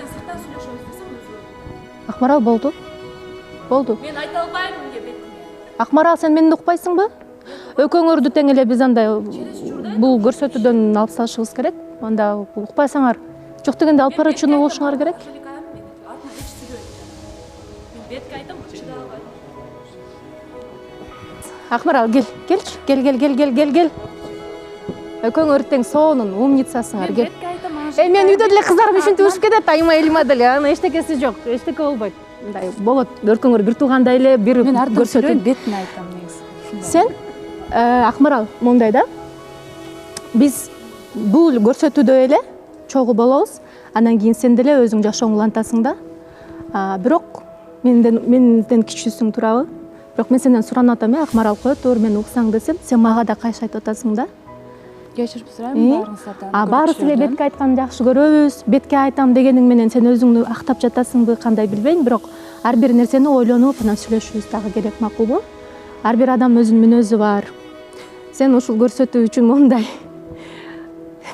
Акмарал болду. Мен айта албайм эмне бетине. Акмарал, сен мени укпайсыңбы? Экөөңөрдү тең эле биз андай бул көрсөтүүдөн алып салышыбыз керек. Анда укпайсаңар, жок дегенде алып баруучуну болушуңар керек. Акмарал, келчи. Кел. Экөөңөр тең соонун умницасыңар, кел. Мен үйдө деле кыздарым ушинтип урушуп кетет, айма элима деле. Анан эчтекеси жок, эчтеке болбойт. Мындай болот. Өркөңөр бир туугандай эле, бир Мен ардан көрсөтүп бетин айтам негизи. Сен Акмарал, мондай да. Биз бул көрсөтүүдө эле чогуу болобуз. Анан кийин сен деле өзүң жашооңду улантасың да. Бирок менден кичүүсүң туурабы? Бирок мен сенден суранып атам, Акмарал кой туур мен уксаң десем, сен мага да кайшы айтып атасың да. Кечирип сурайм баарыңыздардан. Баарыбыз эле бетке айтканды жакшы көрөбүз. Бетке айтам дегениң менен сен өзүңдү актап жатасыңбы, кандай билбейм, бирок ар бир нерсени ойлонуп анан сүйлөшүбүз дагы керек, макулбу? Ар бир адам өзүнүн мүнөзү бар. Сен ушул көрсөтүү үчүн мондай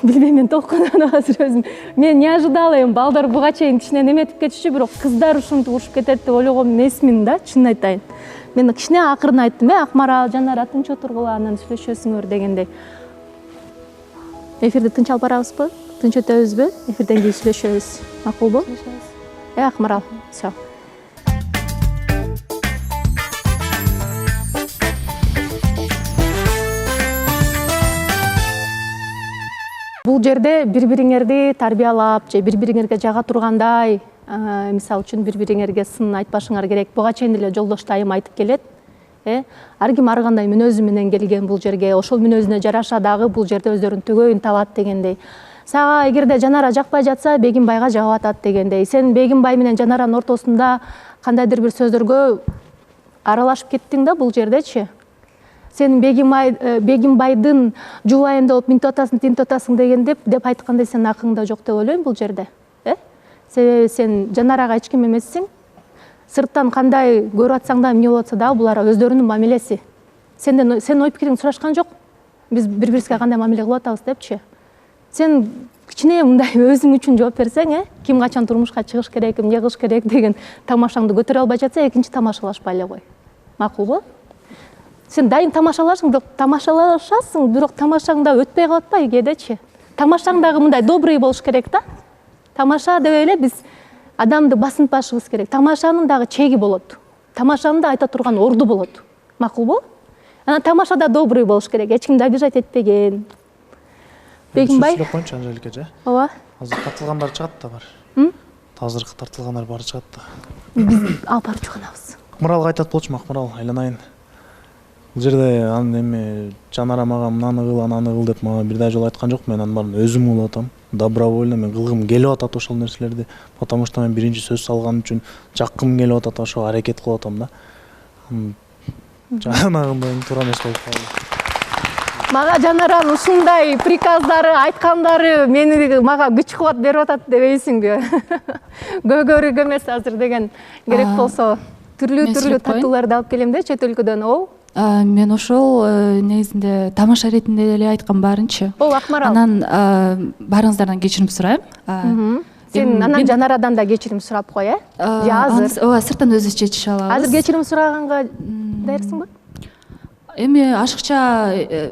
билбейм, мен толкунам азыр өзүм. Мен не ожидала эми, балдар буга чейин кичине неметип кетишчү, бирок кыздар ушинтип урушуп кетет деп ойлогом эмесмин да, чынын айтайын. Мен кичине акырын айттым, Акмарал, Жанара тынч отургула, анан сүйлөшөсүңөр дегендей. Эфирди тынч алып барабызбы? Тынч өтөбүзбү? Эфирден кийин сүйлөшөбүз. Макулбу? Акмарал, всё. Бул жерде бири-бириңерди тарбиялап же бири-бириңерге жага тургандай, мисалы үчүн бири-бириңерге сын айтпашыңар керек. Буга чейин эле жолдош айым айтып келет. Ар ким ар кандай мүнөзү менен келген бул жерге, ошол мүнөзүнө жараша дагы бул жерде өздөрүнүн төгөйүн табат дегендей. Сага эгерде Жанара жакпай жатса, Бегимбайга жагып атат дегендей. Сен Бегимбай менен Жанаранын ортосунда кандайдыр бир сөздөргө аралашып кеттиң да бул жердечи. Сен Бегимбайдын жубайында болуп минтип атасың, тинтип атасың деп айткандай сенин акыңда жок деп ойлойм бул жерде. Сен Жанарага эч ким эмессиң. Сырттан кандай көрүп атсаң да, эмне болуп атса дагы булар өздөрүнүн мамилеси. Сенин ой пикириңди сурашкан жок. Биз бири-бирибизге кандай мамиле кылып атабыз депчи. Сен кичине мындай өзүң үчүн жооп берсең, ким качан турмушка чыгыш керек, эмне кылыш керек деген тамашаңды көтөрө албай жатса, экинчи тамашалашпай эле кой. Макулбу? Сен дайым тамашалашасың, бирок тамашаңда өтпөй калып атпайбы кээдечи? Тамашаң дагы мындай добрый болуш керек да. Тамаша деп эле биз адамды басынтпашыбыз керек. Тамашанын дагы чеги болот. Тамашанын да айта турган орду болот. Макулбу? Анан тамаша да добрый болуш керек. Эч кимди обижать этпеген. Бегимбай? Сүйлөп коюнчу Анжелика же? Ооба. Азыр тартылгандар чыгат да бар. Азыр тартылгандар баары чыгат да. Биз алып барып чыганабыз. Акмаралга айтат болчумун, Акмарал, айланайын. Бул жерде анын эми Жанара мага мынаны кыл ананы кыл деп мага бир да жолу айткан жок. Мен анын баарын өзүм кылып атам. Добровольно мен кылгым келип атат ошол нерселерди. Потому что мен биринчи сөз салган үчүн жаккым келип атат, ошо аракет кылып атам да. Жанагындай туура эмес болуп калды. Мага Жанаранын ушундай приказдары, айткандары мага күч кубат берип атат дебейсиңби? Көйгөрүк эмес азыр деген керек болсо түрлүү таттууларды алып келем да чет өлкөдөн. Ол мен ошол негизинде тамаша иретинде эле айткан баарынчы. Ол Акмарал. Анан баарыңыздардан кечирим сурайм. Сен анан Жанарадан да кечирим сурап кой, же азыр? Ооба, сырттан өзүбүз чечише алабыз. Азыр кечирим сураганга даярсыңбы? Эми ашыкча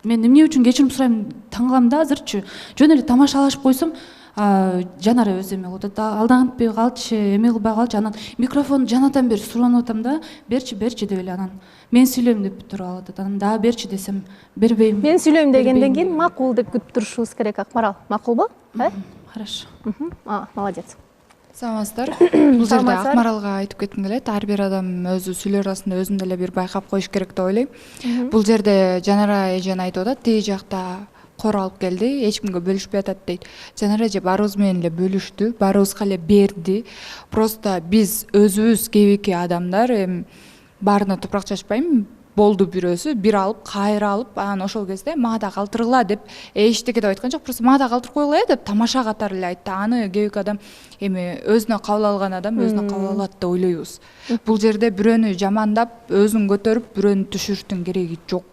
мен эмне үчүн кечирим сурайм таң калам да азырчы. Жөн эле тамашалашып койсом, Жанара өзү эме кылып атат, алданып калчы, эме кылбай калчы. Анан микрофон жанатан бери суранып атам да, берчи деп эле анан мен сүйлөйм деп туруп алып атат. Анан дагы берчи десем, бербейм. Мен сүйлөйм дегенден кийин макул деп күтүп турушубуз керек, Акмарал. Макулбу? Хорошо. Молодец. Саламатсыздар. Бул жерде Акмаралга айтып кетким келет. Ар бир адам өзү сүйлөөр арасында өзүн деле бир байкап коюш керек деп ойлойм. Бул жерде Жанара эжен айтып атат, тиги жакта кор алып келди, эч кимге бөлүшпөй атат дейт. Жанара эже баарыбыз менен эле бөлүштү, баарыбызга эле берди. Просто биз өзүбүз кээбеки адамдар эми баарына топурак чачпайм, болду бирөөсү бир алып кайра алып, анан ошол кезде мага да калтыргыла деп эчтеке деп айткан жок, просто мага да калтырып койгула деп тамаша катары эле айтты. Аны кээбек адам эми өзүнө кабыл алган адам өзүнө кабыл алат деп ойлойбуз. Бул жерде бирөөнү жамандап, өзүн көтөрүп, бирөөнү түшүрүштүн кереги жок.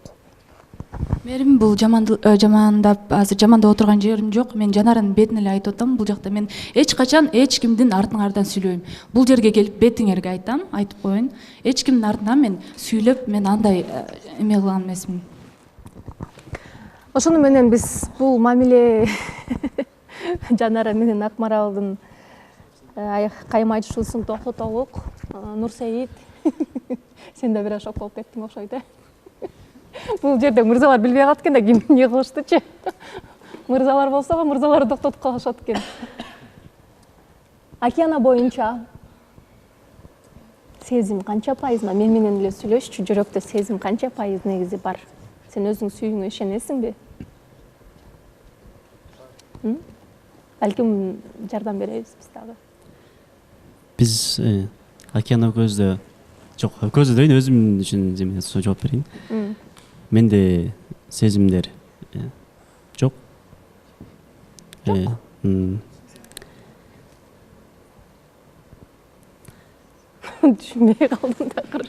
Менин бул жамандап азыр жамандап отурган жерим жок. Мен Жанаранын бетине эле айтып атам. Бул жакта мен эч качан эч кимдин артыңардан сүйлөбөйм. Бул жерге келип бетиңерге айтам, айтып коеюн. Эч кимдин артынан мен сүйлөп, мен андай эме кылган эмесмин. Ошону менен биз бул мамиле Жанара менен Акмаралдын кайым айтышуусун токтотолук. Нурсейит, сен да бир аз шок болуп кеттиң окшойт, Бул жерде мырзалар билбей калат экен да ким эмне кылыштычы. Мырзалар болсо мырзалар токтотуп калышат экен. Океана боюнча сезим канча пайыз? Мен менен эле сүйлөшчү, жүрөктө сезим канча пайыз негизи бар? Сен өзүң сүйүүңө ишенесиңби? Балким жардам беребиз биз дагы. Биз океана көздө жок, көздө дейин өзүм үчүн жооп берейин. Менде сезимдер жок. Түшүнбөй калдым такыр.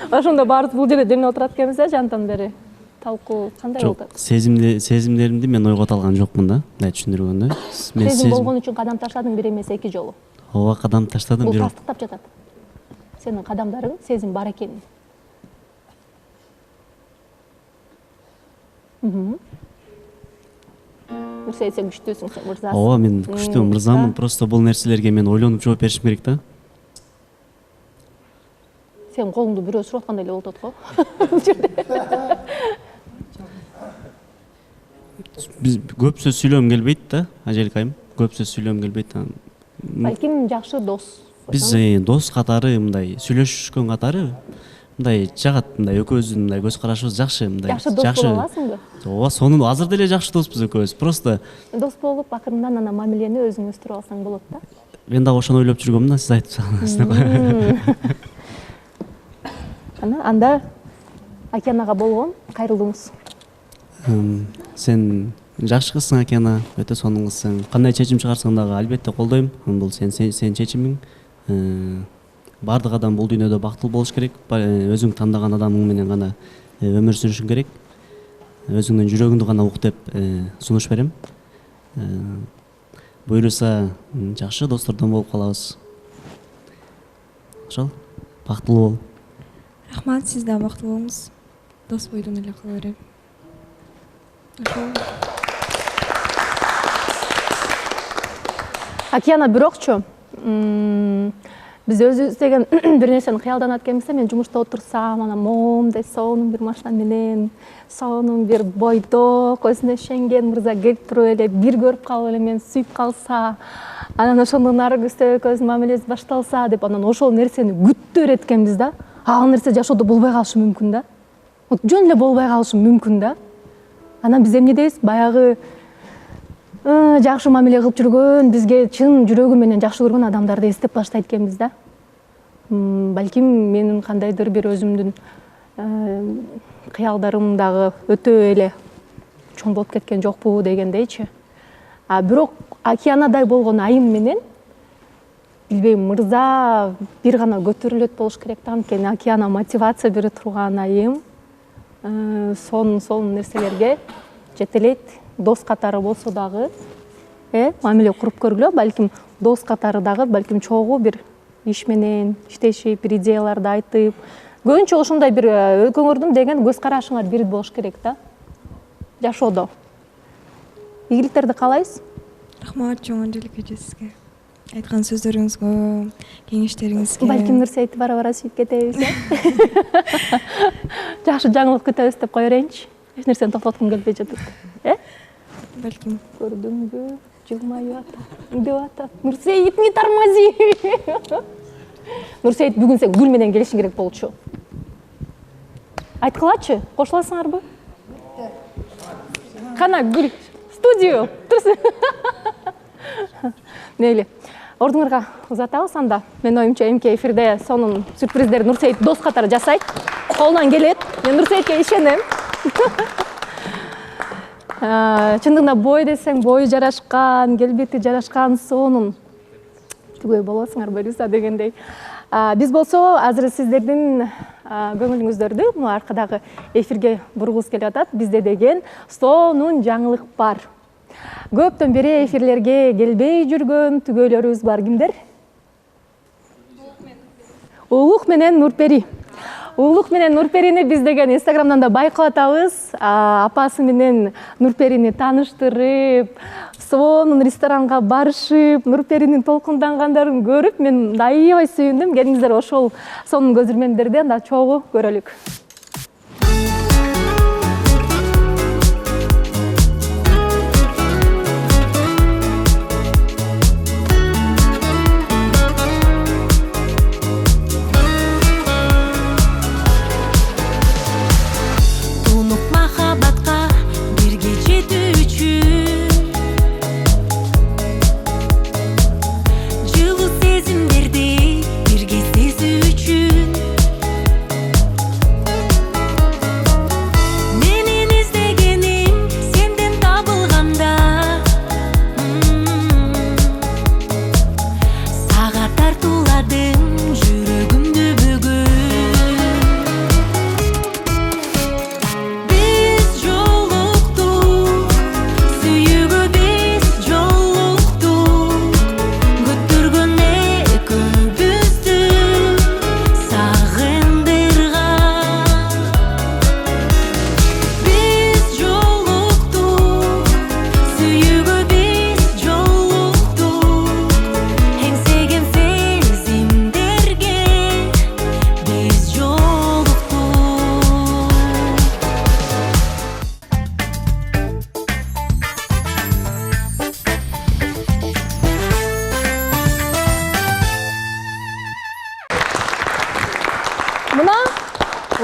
Ошондо баарыбыз бул жерде демеп отурат экенбиз жантан бери. Талкуу кандай болду? Жок, сезимдеримди мен ойгото алган жокмун да, мындай түшүндүргөндө. Сезим болгон үчүн кадам таштадың бир эмес 2 жолу. Ооба, кадам таштадым. Бул тастыктап жатат. Сенин кадамдарың сезим бар экенин. Нурсейит, сен күчтүүсүң, сен мырзасың. Ооба, мен күчтүү мырзамын, просто бул нерселерге мен ойлонуп жооп беришим керек да. Сен колуңду бирөө сурап аткандай эле болуп атат го. Биз көп сөз сүйлөгөм келбейт да, ажелкайым. Көп сөз сүйлөгөм келбейт. Балким жакшы дос. Биз дос катары, мындай сүйлөшкөн катары, мындай жагат, мындай экөөбүздүн мындай көз карашыбыз жакшы, мындай жакшы дос боло аласыңбы? Ооба, сонун азыр деле жакшы доспуз экөөбүз. Просто дос болуп, акырындан ана мамилени өзүң өстүрүп алсаң болот да. Мен дагы ошону ойлоп жүргөм да, сиз айтып салдыңыз. Анда Океанага болгон кайрылуңуз. Сен жакшы кызсың, Океана, өтө сонун кызсың. Кандай чечим чыгарсаң дагы албетте колдойм. Бул сен чечимиң. Бардык адам бул дүйнөдө бактылуу болуш керек. Өзүң тандаган адамың менен гана өмүр сүрүшүң керек. Өзүңдүн жүрөгүңдү гана ук деп сунуш берем. Буюрса жакшы достордон болуп калабыз. Ошол, бактылуу бол. Рахмат, сиз да бактылуу болуңуз. Дос бойдон эле кала берем. Океана, бирокчу биз өзүбүз деген бир нерсени кыялданат экенбиз. Мен жумушта отурсам, анан моомдой сонун бир машина менен, сонун бир бойдок, өзүнө ишенген мырза келип туруп эле бир көрүп калып эле мени сүйүп калса, анан ошондон ары көзтө экөөбүздүн мамилебиз башталса деп, анан ошол нерсени күттө берет экенбиз да. Ал нерсе жашоодо болбой калышы мүмкүн да. жөн эле болбой калышы мүмкүн да. Анан биз эмне дейбиз? Баягы жакшы мамиле кылып жүргөн, бизге чын жүрөгү менен жакшы көргөн адамдарды эстеп баштайт экенбиз да. Балким менин кандайдыр бир өзүмдүн кыялдарым дагы өтө эле чоң болуп кеткен жокпу дегендейчи. Бирок Океанадай болгон айым менен билбейм, мырза бир гана көтөрүлөт болуш керек да, анткени Океана мотивация бере турган айым. Сол нерселерге жетелейт. Дос катары болсо дагы, мамиле куруп көргүлө, балким дос катары дагы, балким чогуу бир иш менен иштешип, бир идеяларды айтып, көбүнчө ошондой бир экөөңөрдүн деген көз карашыңар бир болуш керек да. Жашоодо. Ийгиликтерди каалайбыз? Рахмат чоң Анжелика эже сизге. Айткан сөздөрүңүзгө, кеңештериңизге. Балким Нурсейитти бара-бара сүйүп кетебиз. Жакшы жаңылык күтөбүз деп кое берейинчи. Эч нерсени токтоткум келбей жатат. Балким. Көрдүңбү? Жылмайып деп атат. Нурсейит, не тормози. Нурсейит, бүгүн сен гүл менен келишиң керек болчу. Айткылачы, кошуласыңарбы? Кана гүл, студию. Мейли. Ордуңарга узатабыз анда. Мен оюмча эмки эфирде сонун сюрприздер Нурсейит дос катары жасайт. Колунан келет. Мен Нурсеитке ишенем. Чындыгында бой десең, бою жарашкан, келбети жарашкан, сонун түгөй болосуңар Бориса дегендей. Биз болсо азыр сиздердин көңүлүңүздөрдү мына аркадагы эфирге бургубуз келип атат. Бизде деген сонун жаңылык бар. Көптөн бери эфирлерге келбей жүргөн түгөйлөрүбүз бар. Кимдер? Улук менен Нурпери. Улук менен Нурперини биз деген Инстаграмдан да байкап атабыз. Апасы менен Нурперини тааныштырып, сонун ресторанга барышып, Нурперинин толкундангандарын көрүп, мен аябай сүйүндүм. Келиңиздер ошол сонун көзүрмөндөрдү анда чогуу көрөлүк.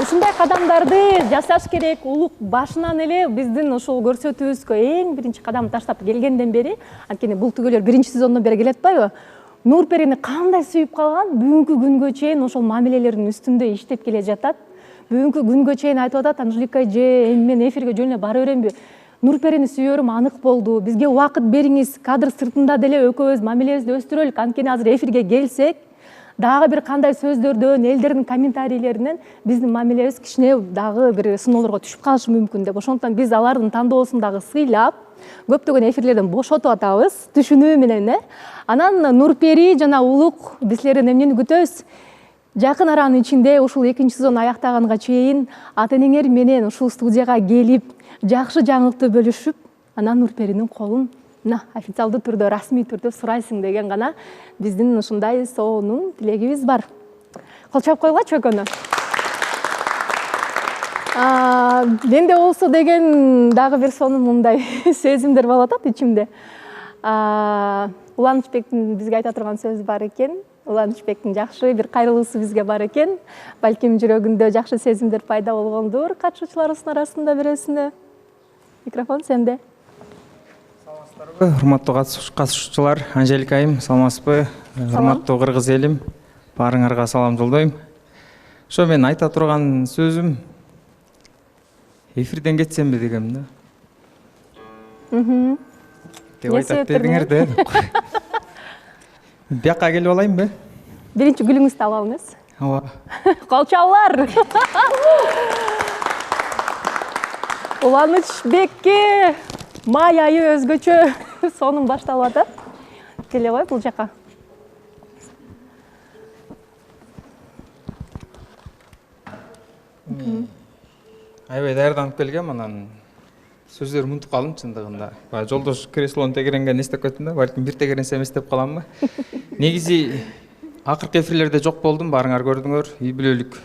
Ушундай кадамдарды жасаш керек. Улук башынан эле биздин ушул көрсөтүүбүзгө эң биринчи кадам таштап келгенден бери, анткени бул түгөлөр биринчи сезондон бери келе атпайбы? Нурперини кандай сүйүп калган, бүгүнкү күнгө чейин ошол мамилелердин үстүндө иштеп келе жатат. Бүгүнкү күнгө чейин айтып атат, Анжелика эже, эми мен эфирге жөн эле бара беремби? Нурперини сүйөрүм анык болду. Бизге убакыт бериңиз, кадр сыртында деле экөөбүз мамилебизди өстүрөлүк. Анткени азыр эфирге келсек, дагы бир кандай сөздөрдөн, элдердин комментарийлеринен биздин мамилебиз кичине дагы бир сыноолорго түшүп калышы мүмкүн деп. Ошондуктан биз алардын тандоосун дагы сыйлап, көптөгөн эфирлерден бошотуп атабыз, түшүнүү менен. Анан Нурпери жана Улук бизлерден эмнени күтөбүз? Жакын аранын ичинде ушул экинчи сезон аяктаганга чейин ата-энеңер менен ушул студияга келип, жакшы жаңылыкты бөлүшүп, анан Нурперинин колун официалдуу түрдө, расмий түрдө сурайсың деген гана биздин ушундай сонун тилегибиз бар. Кол чап койгулачы экөөнү. Менде болсо деген дагы бир сонун мындай сезимдер болуп атат ичимде. Уланычбектин бизге айта турган сөзү бар экен. Уланычбектин жакшы бир кайрылуусу бизге бар экен. Балким жүрөгүндө жакшы сезимдер пайда болгондур катышуучуларыбыздын арасында бирөөсүнө. Микрофон сенде. Урматтуу катышуучулар, Анжелика айым, саламатсызбы? Урматтуу кыргыз элим, баарыңарга салам жолдойм. Ошо мен айта турган сөзүм эфирден кетсемби дегем да. Деп айтат дедиңер да. Бияка келип алайынбы? Биринчи гүлүңүздү алып алыңыз. Ооба. Колчалар. Уланычбекке май айы өзгөчө сонун башталып атат. Келе кой бул жака. Аябай даярданып келгем, анан сөздөрүмдү унутуп калдым чындыгында. Баягы жолдош креслонун тегеренген эстеп кеттим да, балким бир тегеренсе эстеп каламбы. Негизи акыркы эфирлерде жок болдум, баарыңар көрдүңөр. Үй бүлөлүк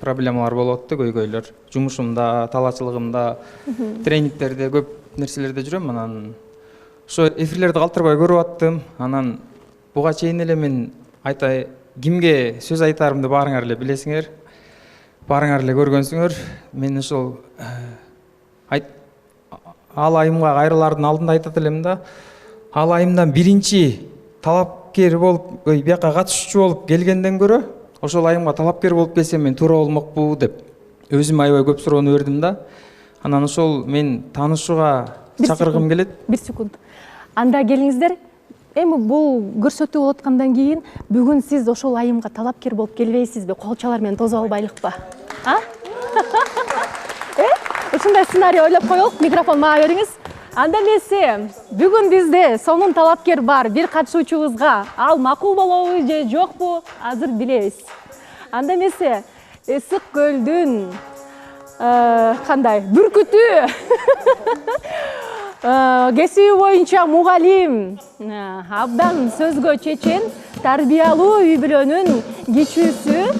проблемалар болуп атты, көйгөйлөр. Жумушумда, талаачылыгымда, тренингтерде, көп нерселерде жүрөм. Анан ошо эфирлерди калтырбай көрүп аттым. Анан буга чейин эле мен кимге сөз айтаарымды баарыңар эле билесиңер. Баарыңар эле көргөнсүңөр. Мен ошол ал айымга кайрылардын алдында айтат элем да. Ал айымдан биринчи талапкер болуп, бияка катышуучу болуп келгенден көрө, ошол айымга талапкер болуп келсем мен туура болмокпу деп өзүм аябай көп суроону бердим да. Анан ошол мен таанышууга чакыргым келет. 1 секунд. Анда келиңиздер. Эми бул көрсөтүү болуп аткандан кийин бүгүн сиз ошол айымга талапкер болуп келбейсизби? Колчалар менен тосуп албайлыкпы? А? Ушундай сценарий ойлоп коелук. Микрофон мага бериңиз. Анда эмесе, бүгүн бизде сонун талапкер бар бир катышуучубузга. Ал макул болобу же жокпу? Азыр билебиз. Анда эмесе, Ысык көлдүн кандай? Бүркүтү. Кесиби боюнча мугалим, абдан сөзгө чечен, тарбиялуу үй бүлөнүн кичүүсү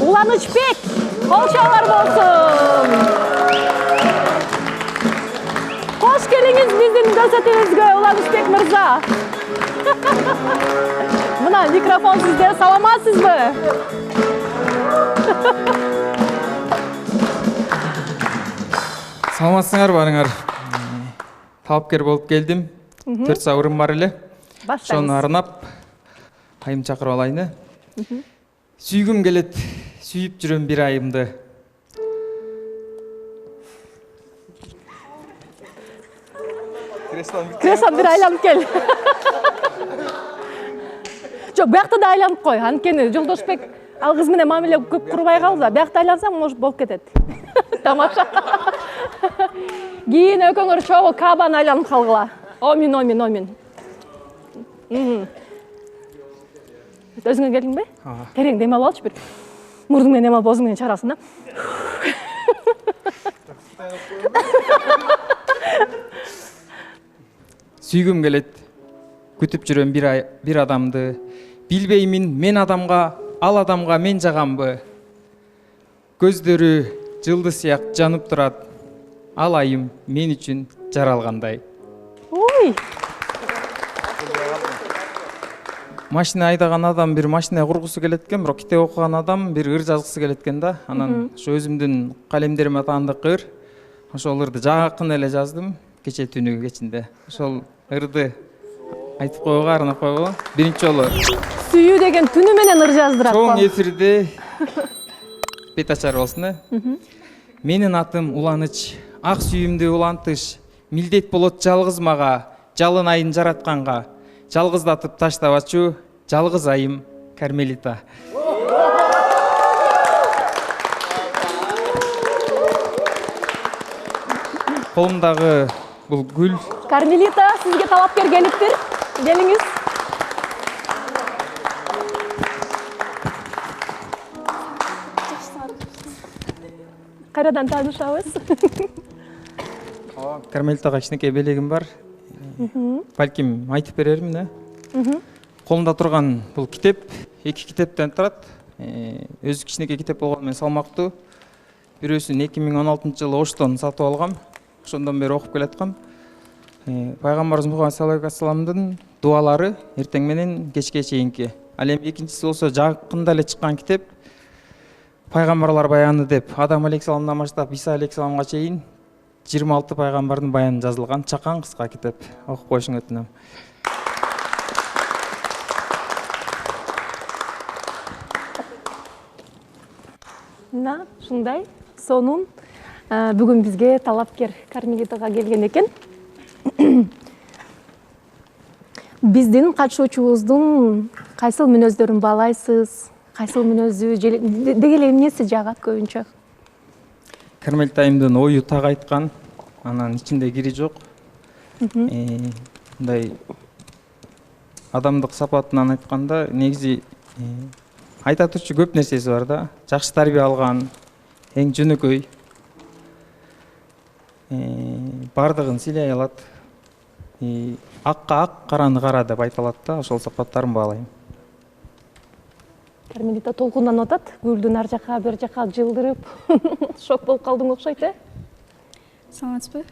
Уланычбек. Колчалар болсун. Кош келиңиз биздин көрсөтүүбүзгө, Уланычбек мырза. Мына микрофон сизде, саламатсызбы? Саламатсыңар баарыңар. Талапкер болуп келдим. 4 сабырым бар эле. Ошону арнап айым чакырып алайын. Сүйгүм келет, сүйүп жүрөм бир айымды. Креслон бир айланып кел. Жок, биякта да айланып кой. Анткени Жолдошбек ал кыз менен мамиле көп курбай калды да. Биякта айлансаң, может болуп кетет. Тамаша. Кийин экөөңөр чогуу Кабаны айланып калгыла. Омин. Өзүңө келдиңби? Терең дем алып алчы бир. Мурдуң менен дем алып, оозуң менен чыгарасың да. Сүйгүм келет, күтүп жүрөм бир адамды. Билбеймин мен адамга, ал адамга мен жагамбы. Көздөрү жылдыз сыяк жанып турат. Ал айым мен үчүн жаралгандай. Ой. Машина айдаган адам бир машина кургусу келет экен, бирок китеп окуган адам бир ыр жазгысы келет экен да. Анан ошо өзүмдүн калемдериме таандык ыр. Ошол ырды жакын эле жаздым кече түнү кечинде. Ошол ырды айтып коюуга арнап койгом. Биринчи жолу Сүйүү деген түнү менен ыр жаздырат. Чоң эфирде бет ачар болсун. Менин атым Уланыч, ак сүйүмдү улантыш. Милдет болот жалгыз мага, жалын айын жаратканга. Жалгыздатып таштабачу, жалгыз айым Кармелита. Колумдагы бул гүл. Кармелита, сизге талапкер келиптир. Келиңиз. Кайрадан таанышабыз. Кармелитага кичинекей белегим бар. Балким айтып берермин да. Колумда турган бул китеп 2 китептен турат. Өзү кичинекей китеп болгону менен салмактуу. Бирөөсүн 2016-жылы Оштон сатып алгам. Ошондон бери окуп келаткам. Пайгамбарыбыз Мухаммад саллаллаху алейхи вассаламдын дубалары эртең менен кечке чейинки. Ал эми экинчиси болсо жакында эле чыккан китеп Пайгамбарлар баяны деп Адам алейхисаламдан баштап Иса алейхисаламга чейин 26 пайгамбардын баяны жазылган чакан кыска китеп. Окуп коюшуңду өтүнөм. Мына ушундай сонун бүгүн бизге талапкер Кармелитага келген экен. Биздин катышуучубуздун кайсыл мүнөздөрүн баалайсыз? Кайсыл мүнөзү деги эле эмнеси жагат көбүнчө? Кармелитайымдын ою так айткан, анан ичинде кири жок. Мындай адамдык сапатынан айтканда, негизи айта турчу көп нерсеси бар да. Жакшы тарбия алган, эң жөнөкөй. Бардыгын сыйлай алат. Акка ак, караны кара деп айталат да, ошол сапаттарын баалайм. Кармелита толкунданып атат, гүлдүн ар жака, бер жака жылдырып, шок болуп калдың окшойт, э? Саламатсызбы?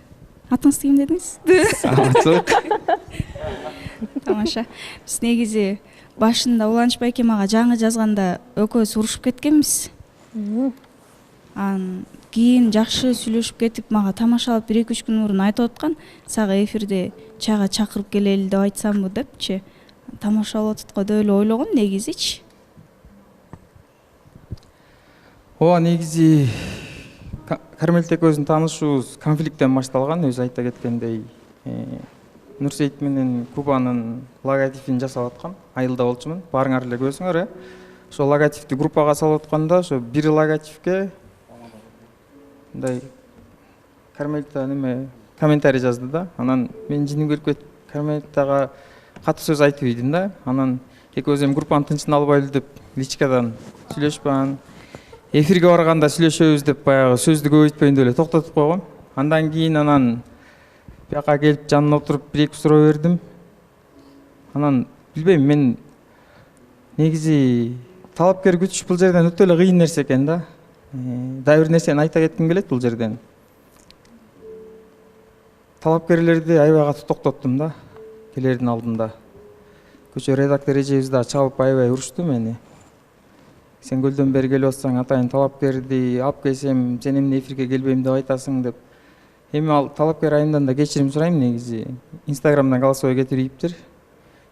Атыңызды ким дедиңиз? Саламатсызбы. Тамаша. Биз негизи башында Уланч байке мага жаңы жазганда экөөбүз урушуп кеткенбиз. Анан кийин жакшы сүйлөшүп кетип, мага тамашалап 1-2 күн мурун айтып аткан, сага эфирде чайга чакырып келели деп айтсамбы депчи. Тамашалап атат го деп эле ойлогом негизичи. Ооба, негизи Кармелит экөөбүздүн таанышуубуз конфликттен башталган, өзү айта кеткендей. Нурсейит менен Кубанын логотипин жасап аткан, айылда болчумун. Барыңар эле көрсөңөр, э? Ошол логотипти группага салып атканда, ошо бир логотипке мындай Кармелита неме комментарий жазды да. Анан мен жиним келип кетип, Кармелитага катуу сөз айтып ийдим да. Анан экөөбүз эми группанын тынчын албайлы деп личкадан сүйлөшпөн. Эфирге барганда сүйлөшөбүз деп баягы сөздү көбөйтпөйүн деп эле токтотуп койгом. Андан кийин бияка келип жанына отуруп 1-2 суроо бердим. Анан билбейм, мен негизи талапкер күтүш бул жерден өтө эле кыйын нерсе экен да. Дагы бир нерсени айта кетким келет бул жерден. Талапкерлерди аябай катуу токтоттум да, келердин алдында. Көчө редактор эжебиз да чалып аябай урушту мени. Сен көлдөн бери келип атсаң, атайын талапкерди алып келсем, сен эмне эфирге келбейм деп айтасың деп. Эми ал талапкер айымдан да кечирим сурайм негизи. Инстаграмдан голосовой кетириптир.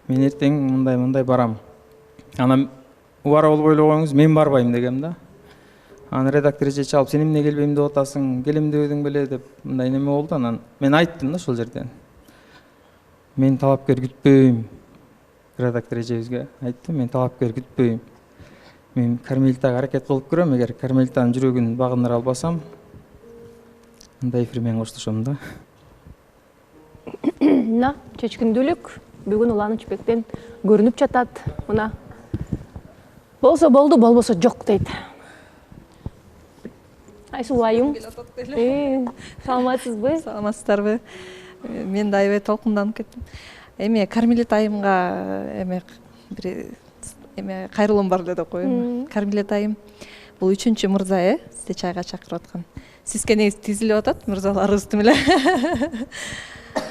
Мен эртең мындай барам. Анан убара болуп ойлогоңуз, мен барбайм дегем да. Анан редактор эже чалып, сен эмне келбейм деп атасың, келем дебедиң беле деп мындай неме болду. Анан мен айттым да ошол жерден. Мен талапкер күтпөйм. Редактор эжебизге айттым, мен талапкер күтпөйм. Мен Кармелитага аракет кылып көрөм, эгер Кармелитанын жүрөгүн багындыра албасам, мындай эфир менен коштошом да. Мына чечкиндүүлүк бүгүн Уланычбектен көрүнүп жатат. Мына болсо болду, болбосо жок дейт. Айсулуу айым. Саламатсызбы? Саламатсыздарбы? Мен да аябай толкунданып кеттим. Эми Кармелит айымга бир кайрылуум бар эле деп коеюн. Кармелит айым бул 3-чү мырза, сизди чайга чакырып аткан. Сизге негизи тизилип атат мырзаларыбызды эле.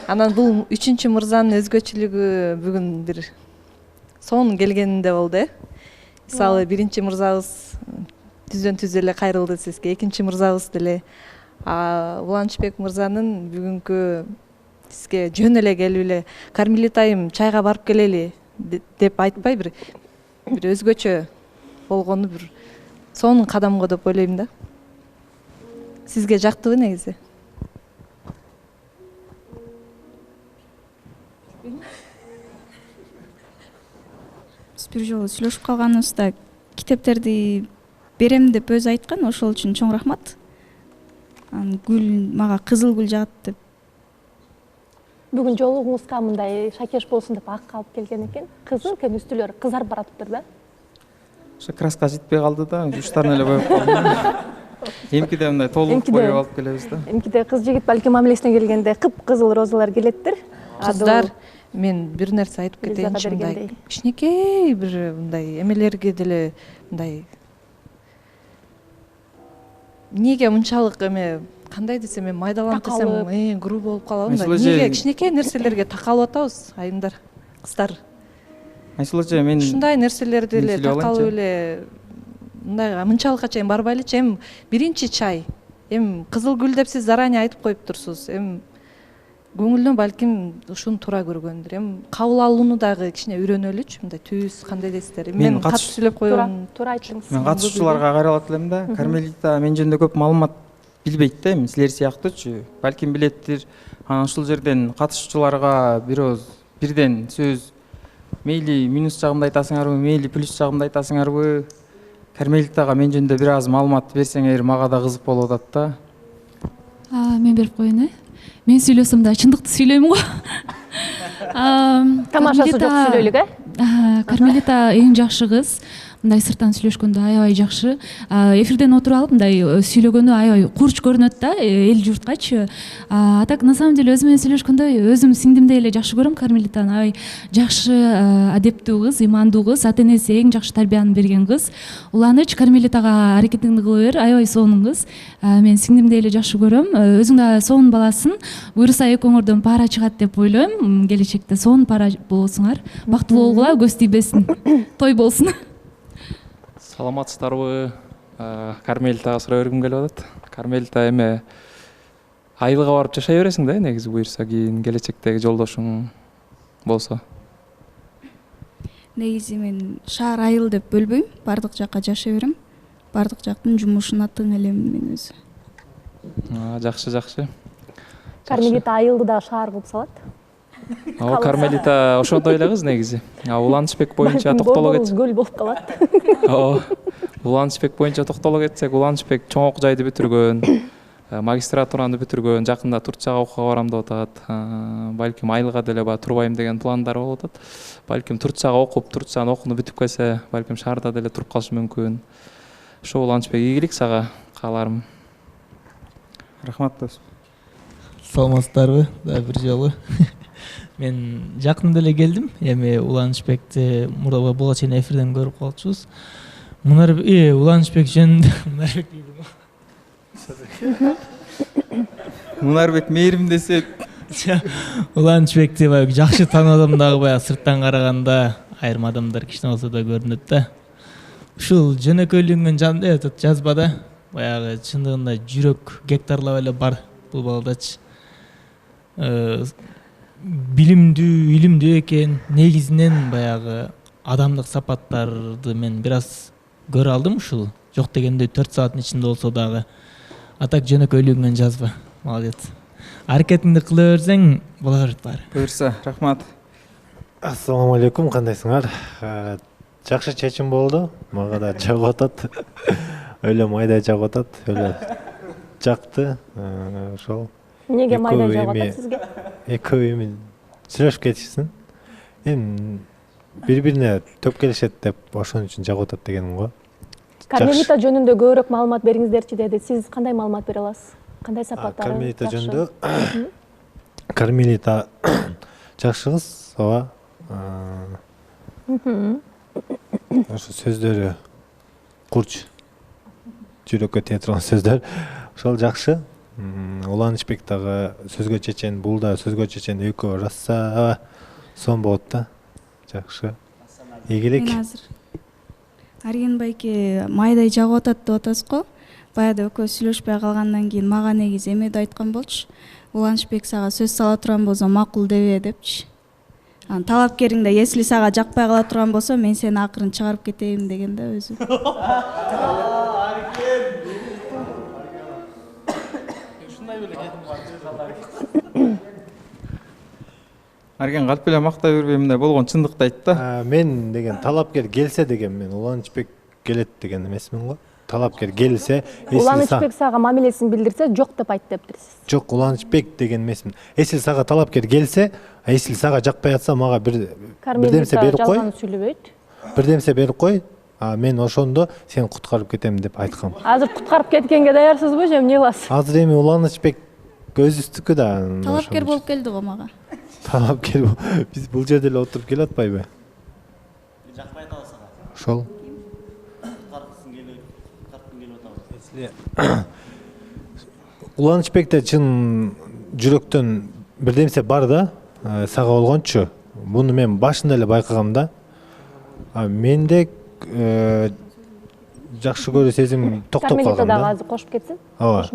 Анан бул 3-чү мырзанын өзгөчөлүгү бүгүн бир сонун келгенинде болду, э? Мисалы 1-чи мырзабыз түздөн-түз эле кайрылды сизге, 2-чи мырзабыз деле. Уланычбек мырзанын бүгүнкү сизге жөн эле келип эле Кармелит айым чайга барып келели деп айтпай бир өзгөчө болгону бир сонун кадам го деп ойлойм да. Сизге жактыбы негизи? Биз бир жолу сүйлөшүп калганыбызда китептерди берем деп өзү айткан, ошол үчүн чоң рахмат. Гүл мага кызыл гүл жагат деп. Бүгүн жолугуңузга мындай шакеш болсун деп ак алып келген экен. Кызыл экен, үстүлөр кызарып баратыптыр да. Ошо краска жетпей калды да, жуштарын эле коюп калдым. Эмкиде мындай толук коюп алып келебиз да. Эмкиде кыз жигит балки мамилесине келгенде кып-кызыл розалар келеттир. Кыздар, мен бир нерсе айтып кетейинчи, мындай кичинекей бир мындай эмелерге деле мындай эмнеге мынчалык кандай десем, майдаланып десем, груб болуп калабы. Эмнеге кичинекей нерселерге такалып атабыз, айымдар? кыздар. Айсул эже, мен Ушундай нерселерди эле мен сүйлөп такалып алайынчы. эле мындайга мынчалыкка чейин барбайлычы. Эми биринчи чай. Эми кызыл гүл деп сиз заранее айтып коюп турсуз. Эми көңүлдөн балким ушуну туура көргөндүр. Эми кабыл алууну дагы кичине үйрөнөлүчү. Мындай түз кандай дейсиздер. Мен катып сүйлөп койгон. Туура айттыңыз. Мен катышуучуларга кайрылат элем да. Кармелита мен жөнүндө көп маалымат билбейт да, эми силер сыяктуучу. Балким билеттир. Анан ушул жерден катышуучуларга бирден сөз мейли минус жагымда айтасыңарбы, мейли плюс жагымда айтасыңарбы? Кармелитага мен жөнүндө бир аз маалымат берсеңер мага да кызык болуп атат да. Мен берип коеюн, Мен сүйлөсөм да чындыкты сүйлөйм го. Тамашасы жок сүйлөйлүк, Кармелита эң жакшы кыз. Мындай сырттан сүйлөшкөндө аябай жакшы. Эфирден отуруп алып мындай сүйлөгөндө аябай курч көрүнөт да эл журткачы. А так на самом деле өзү менен сүйлөшкөндө өзүм сиңдимдей эле жакшы көрөм Кармелитаны. Аябай жакшы, адептүү кыз, имандуу кыз, ата-энеси эң жакшы тарбияны берген кыз. Уланыч, Кармелитага аракетиңди кыла бер, аябай сонун кыз. Мен сиңдимдей эле жакшы көрөм. Өзүң да сонун баласын. Буюрса экөөңөрдөн пара чыгат деп ойлойм. Келечекте сонун пара болосуңар. Бактылуу болгула, көз тийбесин. Той болсун. Саламатсыздарбы? Кармелитага сурай бергим келип атат. Кармелита эме айылга барып жашай бересиң да, негизи буюрса кийин келечектеги жолдошуң болсо. Негизи мен шаар айыл деп бөлбөйм, бардык жакка жашай берем. Бардык жактын жумушуна тең элем мен өзү. Жакшы. Кармелита айылды да шаар кылып салат. Кармелита ошондой эле кыз негизи. Уланычбек боюнча токтоло кетсек. Гөл болуп калат. Уланычбек боюнча токтоло кетсек, Уланычбек чоң окуу жайды бүтүргөн, магистратураны бүтүргөн, жакында Турцияга окууга барам деп атат. Балким айылга деле турбайм деген пландары болуп атат. Балким Турцияга окуп, Турциянын окууну бүтүп келсе, балким шаарда деле туруп калышы мүмкүн. Ошо Уланычбек ийгилик сага кааларым. Рахмат дос. Саламатсыздарбы? Да, бир жолу. Мен жакында эле келдим. Эми Уланычбекти мурда буга чейин эфирден көрүп калчубуз. Уланычбек жөнүндө Мунарбек дейбин. Мунарбек мээрим десе. Уланычбекти жакшы таанадым дагы баягы сырттан караганда айрым адамдар кичине болсо да көрүнөт да. Ушул жөнөкөйлүгүнүн жазбада баягы чындыгында жүрөк гектарлап эле бар бул балдачы. Билимдүү, илимдүү экен, негизинен баягы адамдык сапаттарды мен бир аз көрө алдым ушул. Жок дегенде 4 сааттын ичинде болсо дагы. Атак жөнөкөйлүгүнөн жазба. Молодец. Аракетиңди кыла берсең боло берет баары. Буюрса, рахмат. Ассаламу алейкум, кандайсыңар? Жакшы чечим болду. Мага да жагып атат. Өлө майдай жагып атат. Өлө жакты. Ошол. Неге майдай жагып атат сизге? Экөө эми сүйлөшүп кетишсин. Эми бири-бирине төп келишет деп ошон үчүн жагып атат дегеним го. Кармелита жөнүндө көбүрөөк маалымат бериңиздерчи деди. Сиз кандай маалымат бере аласыз? Кандай сапаттары? Кармелита жөнүндө Кармелита жакшы кыз, ооба. Ошо сөздөрү курч, жүрөккө тие турган сөздөр. Ошол жакшы. Уланычбек дагы сөзгө чечен, бул да сөзгө чечен, экөө раса сон болот да. Жакшы. Ийгилик. Мен азыр Арген байке майдай жагып атат деп атасыз го. Баягы экөө сүйлөшпөй калгандан кийин мага негизи эмеди айткан болчу. Уланычбек сага сөз сала турган болсо макул дебе депчи. Анан талапкериң да если сага жакпай кала турган болсо мен сени акырын чыгарып кетейин деген да өзү. Арген калп эле мактай бербей мындай болгон чындыкты айт да. Мен деген талапкер келсе деген мен Уланычбек келет деген эмесмин го. Талапкер келсе, Уланычбек сага мамилесин билдирсе, жок деп айт дептирсиз. Жок, Уланычбек деген эмесмин. Если сага талапкер келсе, если сага жакпай атса, мага бирдемсе берип кой. Жалган сүйлөбөйт. Бирдемсе берип кой. Мен ошондо сени куткарып кетем деп айткам. Азыр куткарып кеткенге даярсызбы, же эмне кыласыз? Азыр эми Уланычбек өзүбүздүкү да. Талапкер болуп келди го мага. Талапкер биз бул жерде эле отуруп келип атпайбы? Жакпай калса. Ошол. Уланычбекте чын жүрөктөн бирдемсе бар да, сага болгончу. буну мен башында эле байкагам да. Менде жакшы көрүү сезим токтоп калган да. Кармелита дагы азыр кошуп кетсин. Ооба.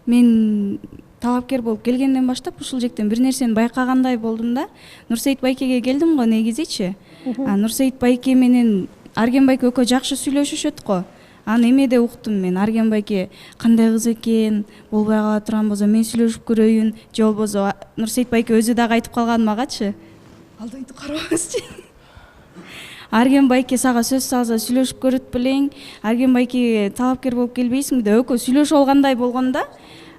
Мен талапкер болуп келгенден баштап ушул жактан бир нерсени байкагандай болдум да. Нурсейит байкеге келдим го негизичи. Нурсейит байке менен Арген байке экөө жакшы сүйлөшүшөт го. Аны эмеде уктум мен. Арген байке кандай кыз экен, болбой кала турган болсо мен сүйлөшүп көрөйүн, же болбосо Нурсейит байке өзү дагы айтып калган магачы. Алдайды карабаңызчы. Арген байке сага сөз салса сүйлөшүп көрөт белең. Арген байке талапкер болуп келбейсиңби деп экөө сүйлөшүп алгандай болгондо,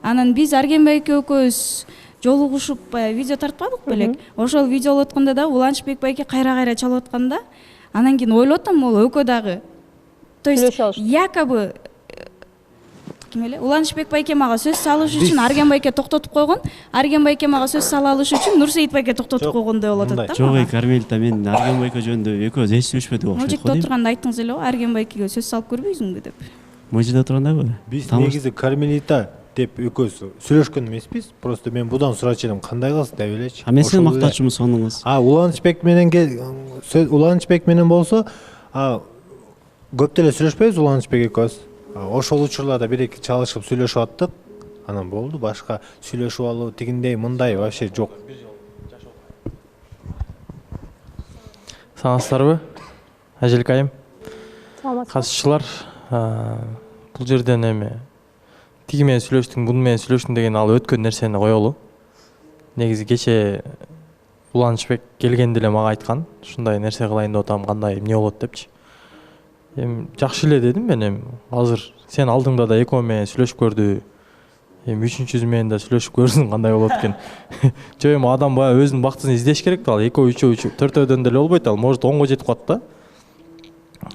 анан биз Арген байке экөөбүз жолугушуп видео тартпадык белек. Ошол видео болуп атканда да Уланчбек байке кайра чалып атканда, анан кийин ойлоп атам, ол экөө дагы. То есть якобы ким эле Уланчбек байке мага сөз салыш үчүн Арген байке токтотуп койгон, Арген байке мага сөз сала алыш үчүн Нурсейит байке токтотуп койгондой болуп атат да. Жок, Кармелита, мен Арген байке жөнүндө экөөбүз эч сүйлөшпөдүк окшойт. Могул жерде отурганда айттыңыз эле го, Арген байкеге сөз салып көрбөйсүңбү деп. Могул жерде отургандабы? Биз негизи Кармелита деп экөөбүз сүйлөшкөн эмеспиз. Просто мен будан сурачу элем, кандай кыз деп элечи. Мен сени мактачумун сонуңуз. Уланчбек менен Уланчбек менен болсо, көп деле сүйлөшпөйбүз Уланчбек экөөбүз. Ошол учурларда бир-эки чалышып сүйлөшүп аттык. Анан болду, башка сүйлөшүп алуу тигиндей мындай вообще жок. Саламатсыздарбы? Ажелик айым. Саламатсыз. Катышчылар, бул жерден эми тиги менен сүйлөштүң, буну менен сүйлөштүң деген ал өткөн нерсени коелу. Негизи кече Уланчбек келгенде эле мага айткан, ушундай нерсе кылайын деп атам, кандай эмне болот депчи. Эми жакшы эле дедим мен, эми азыр сен алдыңда да экөө менен сүйлөшүп көрдү. Эми үчүнчүсү менен да сүйлөшүп көрсүң кандай болот экен. Жо эми адам баягы өзүнүн бактысын издеш керек да, ал экөө, үчөө, төртөөдөн деле болбойт, ал может 10го жетип калат да.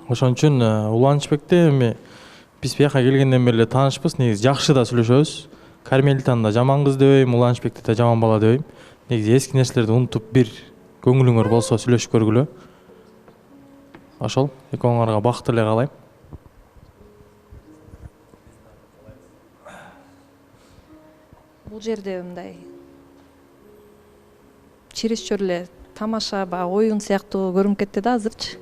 Ошон үчүн Уланчбекти эми биз бияка келгенден бери эле таанышпыз, негизи жакшы да сүйлөшөбүз. Кармелитаны да жаман кыз дебейм, Уланчбекти да жаман бала дебейм. Негизи эски нерселерди унутуп бир көңүлүңөр болсо сүйлөшүп көргүлө. Ошол экөөңөргө бакыт эле каалайм. Бул жерде мындай чересчур эле тамаша, оюн сыяктуу көрүнүп кетти да азырчы.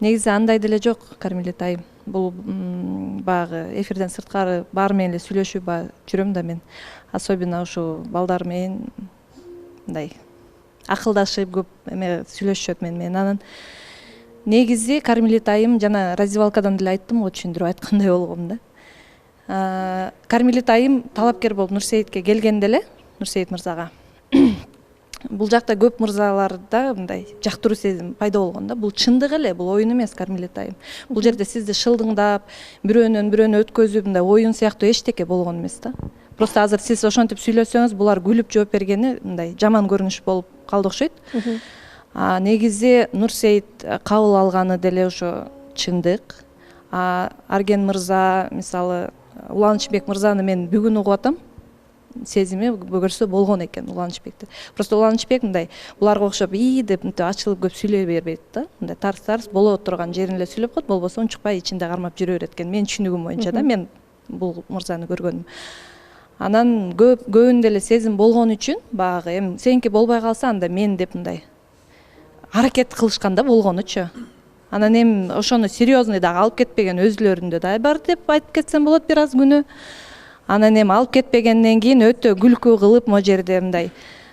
Негизи андай деле жок, Кармелита айым. Бул баягы эфирден сырткары баары менен эле сүйлөшүп жүрөм да мен. Особенно ушу балдар менен мындай акылдашып көп эме сүйлөшүшөт менен. Анан негизи Кармелита айым жана раздевалкадан деле айттым го, түшүндүрүп айткандай болгом да. Кармелита айым талапкер болуп Нурсейитке келгенде эле, Нурсейит мырзага бул жакта көп мырзаларда мындай жактыруу сезим пайда болгон да. Бул чындык эле, бул оюн эмес, Кармелита айым. Бул жерде сизди шылдыңдап, бирөөнөн бирөөнө өткөзүп, мындай оюн сыяктуу эчтеке болгон эмес да. Просто азыр сиз ошентип сүйлөсөңүз, булар күлүп жооп бергени мындай жаман көрүнүш болуп калды окшойт. Негизи Нурсейит кабыл алганы деле ошо чындык. Арген мырза, мисалы Уланчбек мырзаны мен бүгүн угуп атам. Сезими көрсө болгон экен Уланчбекти. Просто Уланчбек мындай буларга окшоп деп ачылып көп сүйлөй бербейт да. Мындай тарс боло турган жерин эле сүйлөп коет, болбосо унчукпай ичинде кармап жүрө берет экен. Мен түшүнүгүм боюнча да, мен бул мырзаны көргөнүм. Анан көбүндө эле сезим болгон үчүн баягы эми сеники болбой калса анда мен деп мындай аракет кылышканда болгонучу. Анан эми ошону серьезный дагы алып кетпеген өзүлөрүндө да бар деп айтып кетсем болот бир аз күнү. Анан эми алып кетпегенден кийин өтө күлкү кылып могу жерде мындай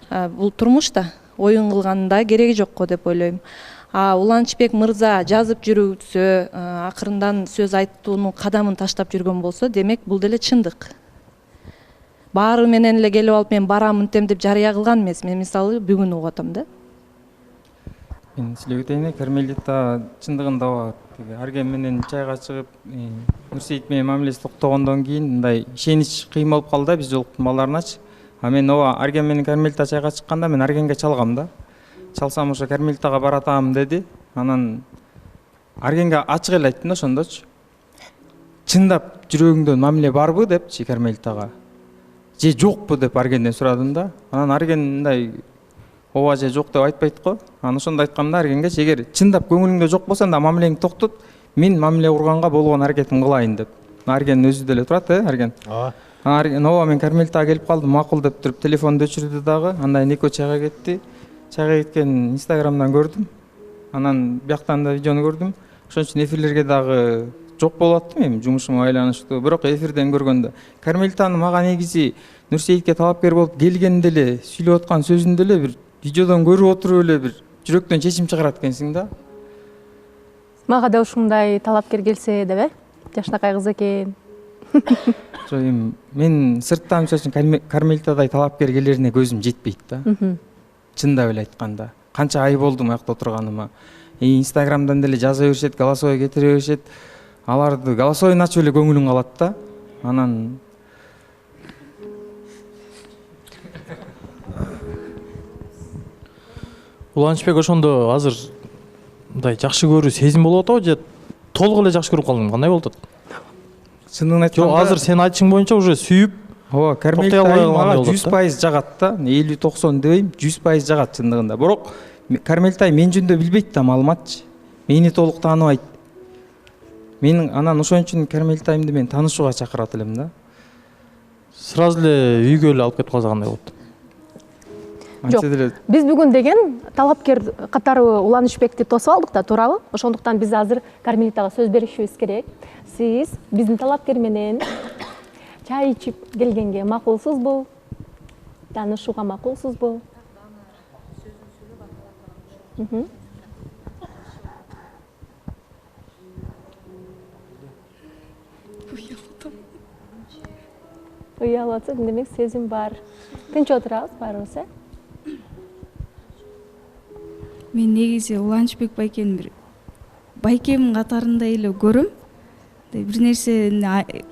бул турмушта оюн кылганын да кереги жок го деп ойлойм. Уланчбек мырза жазып жүрүүсө, акырындан сөз айтуунун кадамын таштап жүргөн болсо, демек бул деле чындык. Баары менен эле келип алып мен барам мынтем деп жарыя кылган эмес. Мен мисалы бүгүн угуп атам да. Мен сүйлөп кетейин, Кармелита чындыгында Арген менен чайга чыгып, Нурсейит менен мамилеси токтогондон кийин мындай ишенич кыйын болуп калды биз жолуктун балдарыначы. Мен Арген менен Кармелита чайга чыкканда мен Аргенге чалгам да. Чалсам ошо Кармелитага баратам деди. Анан Аргенге ачык эле айттым да ошондочу. Чындап жүрөгүңдөн мамиле барбы депчи Кармелитага. Же жокпу деп Аргенден сурадым да. Анан Арген мындай ооба же жок деп айтпайт го. Анан ошондо айткам да Аргенге, эгер чындап көңүлүңдө жок болсо анда мамилеңди токтот, мен мамиле курганга болгон аракетимди кылайын деп. Арген өзү деле турат, Арген. Арген ооба мен Кармелитага келип калдым, макул деп туруп телефонду өчүрдү дагы. Андан экөө чайга кетти. чайга кеткен инстаграмдан көрдүм, анан бияктан да видеону көрдүм. Ошон үчүн эфирлерге дагы жок болуп аттым эми жумушума байланыштуу. Бирок эфирден көргөндө Кармелитанын мага негизи Нурсейитке талапкер болуп келгенде эле сүйлөп аткан сөзүндө эле бир видеодон көрүп отуруп эле бир жүрөктөн чечим чыгарат экенсиң да. Мага да ушундай талапкер келсе деп, жашнакай кыз экен. Жок эми мен сырттан мисалы үчүн Кармелитадай талапкер келерине көзүм жетпейт да. Чындап эле айтканда. Канча ай болду аякта отурганыма. Инстаграмдан деле жаза беришет, голосовой кетире беришет. Аларды голосовойн ачып эле көңүлүң калат да. Анан Уланычбек ошондо азыр мындай жакшы көрүү сезим болуп атабы же толук эле жакшы көрүп калдың? Кандай болуп атат? Чынын айтканда жок, азыр сен айтышың боюнча уже сүйүп ооба, Кармелитай мага 100% жагат да. 50-90 дебейм, 100% жагат чындыгында. Бирок Кармелитай мен жөнүндө билбейт да маалыматчы. Мени толук тааныбайт. Менин анан ошон үчүн Кармелитайымды мен таанышууга чакырат элем да. Сразу эле үйгө эле алып кетип калса кандай болот? Жок, биз бүгүн деген талапкер катары Уланычбекти тосуп алдык да, туурабы? Ошондуктан биз азыр Кармелитага сөз беришибиз керек. Сиз биздин талапкер менен чай ичип келгенге макулсузбу? Таанышууга макулсузбу? Уялып атсаң, демек сезим бар. Тынч отурабыз баарыбыз, э? Мен негизи Уланычбек байкени бир байкем катарында эле көрөм. Бир нерсени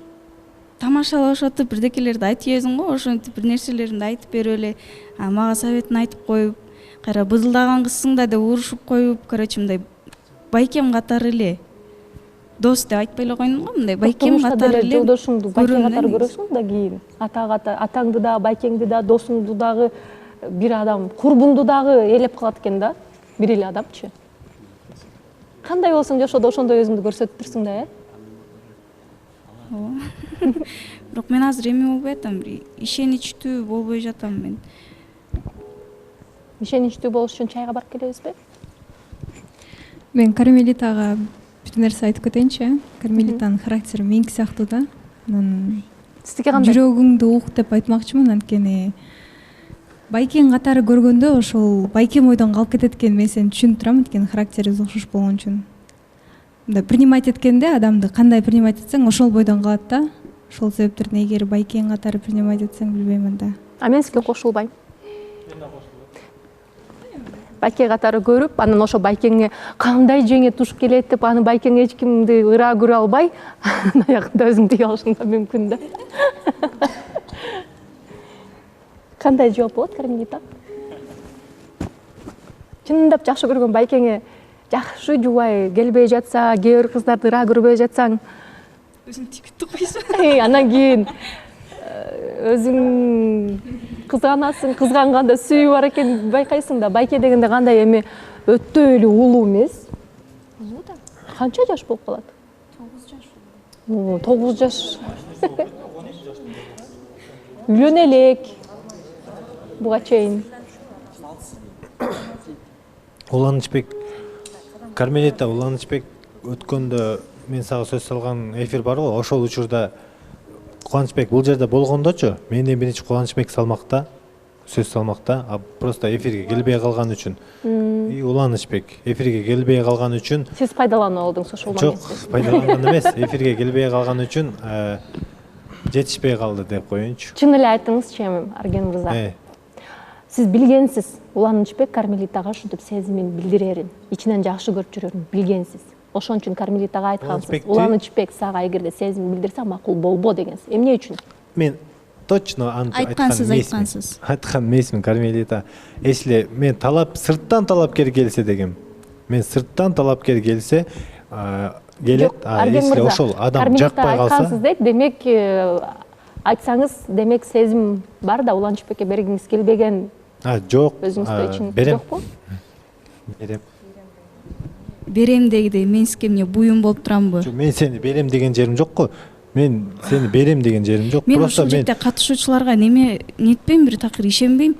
тамашалашып атып, бирдекелерди айтып жиберсиң го, ошентип бир нерселерди айтып берип эле, мага советин айтып коюп, кайра бызылдаган кызсың да деп урушуп коюп, короче, мындай байкем катары эле дос деп айтпай эле койдум го, мындай байкем катары эле жолдошуңду байкем катары көрөсүң да кийин. Атаңды да, байкеңди да, досуңду дагы бир адам, курбуңду дагы ээлеп калат экен да. Бир эле адамчы. Кандай болсоң жашоодо ошондой өзүңдү көрсөтүп турсуң да, э? Ооба. Бирок мен азыр эме болбой атам, бир ишеничтүү болбой жатам мен. Ишеничтүү болуш үчүн чайга барып келебизби? Мен Кармелитага бир нерсе айтып кетейинчи. Кармелитанын характери меники сыяктуу да. Анан сизге кандай? Жүрөгүңдү ук деп айтмакчымын, анткени байкең катары көргөндө ошол байкем ойдон калып кетет экен, мен сени түшүнүп турам, анткени характерибиз окшош болгон үчүн. Мындай принимать эткенде адамды кандай принимать этсең, ошол бойдон калат да. Ошол себептерден эгер байкең катары принимать этсең, билбейм анда. А мен сизге кошулбайм. Байке катары көрүп, анан ошо байкеңе кандай жеңе туш келет деп, аны байкең эч кимди ыраа көрө албай, аягында өзүң тие алышың да мүмкүн да. Кандай жооп болот, Кармелита? Чындап жакшы көргөн байкеңе жакшы жубай келбей жатса, кээ бир кыздарды ыраа көрбөй жатсаң, өзүң тигитти койсоң. Анан кийин өзүң кызганасың, кызганганда сүйүү бар экен байкайсың да. Байке дегенде кандай эми өтө эле улуу эмес. Канча жаш болуп калат? 9 жаш. 9 жаш. Үйлөнө элек. Буга чейин. Уланычбек, Кармелита, Уланычбек өткөндө мен сага сөз салган эфир бар го, ошол учурда Кубанычбек бул жерде болгондочу, менден биринчи Кубанычбек салмакта, сөз салмакта, а просто эфирге келбей калган үчүн. Уланычбек эфирге келбей калган үчүн. Сиз пайдаланып алдыңыз ошол моментти. Жок, пайдаланган эмес, эфирге келбей калган үчүн жетишпей калды деп коеюнчу. Чын эле айтыңызчы эми, Арген мырза. Сиз билгенсиз, Уланычбек Кармелитага ушинтип сезимин билдирерин, ичинен жакшы көрүп жүрөрүн билгенсиз. Ошон үчүн Кармелитага айткансыз, Уланычбек сага эгерде сезим билдирсе макул болбо дегенсиз. Эмне үчүн? Мен точно айткансыз. Айткан эмесмин, Кармелита. Если мен сырттан талапкер келсе дегем. Мен сырттан талапкер келсе келет, если ошол адам жакпай калса. Айткансыз дейт, демек айтсаңыз, демек сезим бар да, Уланычбекке бергиңиз келбеген. Жок. Өзүңүздө ичиңизде берем. жокпу? Берем. Берем дегенде мен сизге эмне буюм болуп турамбы? Мен сени берем деген жерим жок го. Мен сени берем деген жерим жок. Мен ушул жерде катышуучуларга неме нетпейм, бир такыр ишенбейм.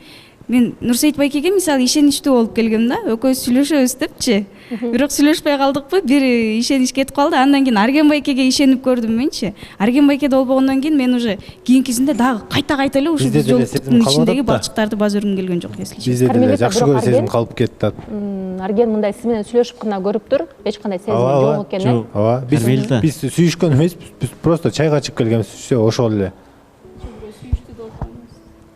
мен Нурсейит байкеге мисалы ишеничтүү болуп келгем да, экөөбүз сүйлөшөбүз депчи. Бирок сүйлөшпөй калдыкпы, бир ишенич кетип калды. Андан кийин Арген байкеге ишенип көрдүм менчи. Арген байкеде болбогондон кийин мен уже кийинкисинде дагы кайта эле ушул жолдуктун ичиндеги балчыктарды баз өргүм келген жок, если честно. Бизде деле жакшы көрүү сезим калып кетти. Арген мындай сиз менен сүйлөшүп гана көрүптүр, эч кандай сезим жок экен, э? Ооба. Биз сүйүшкөн эмеспиз, биз просто чайга чыгып келгенбиз, все, ошол эле.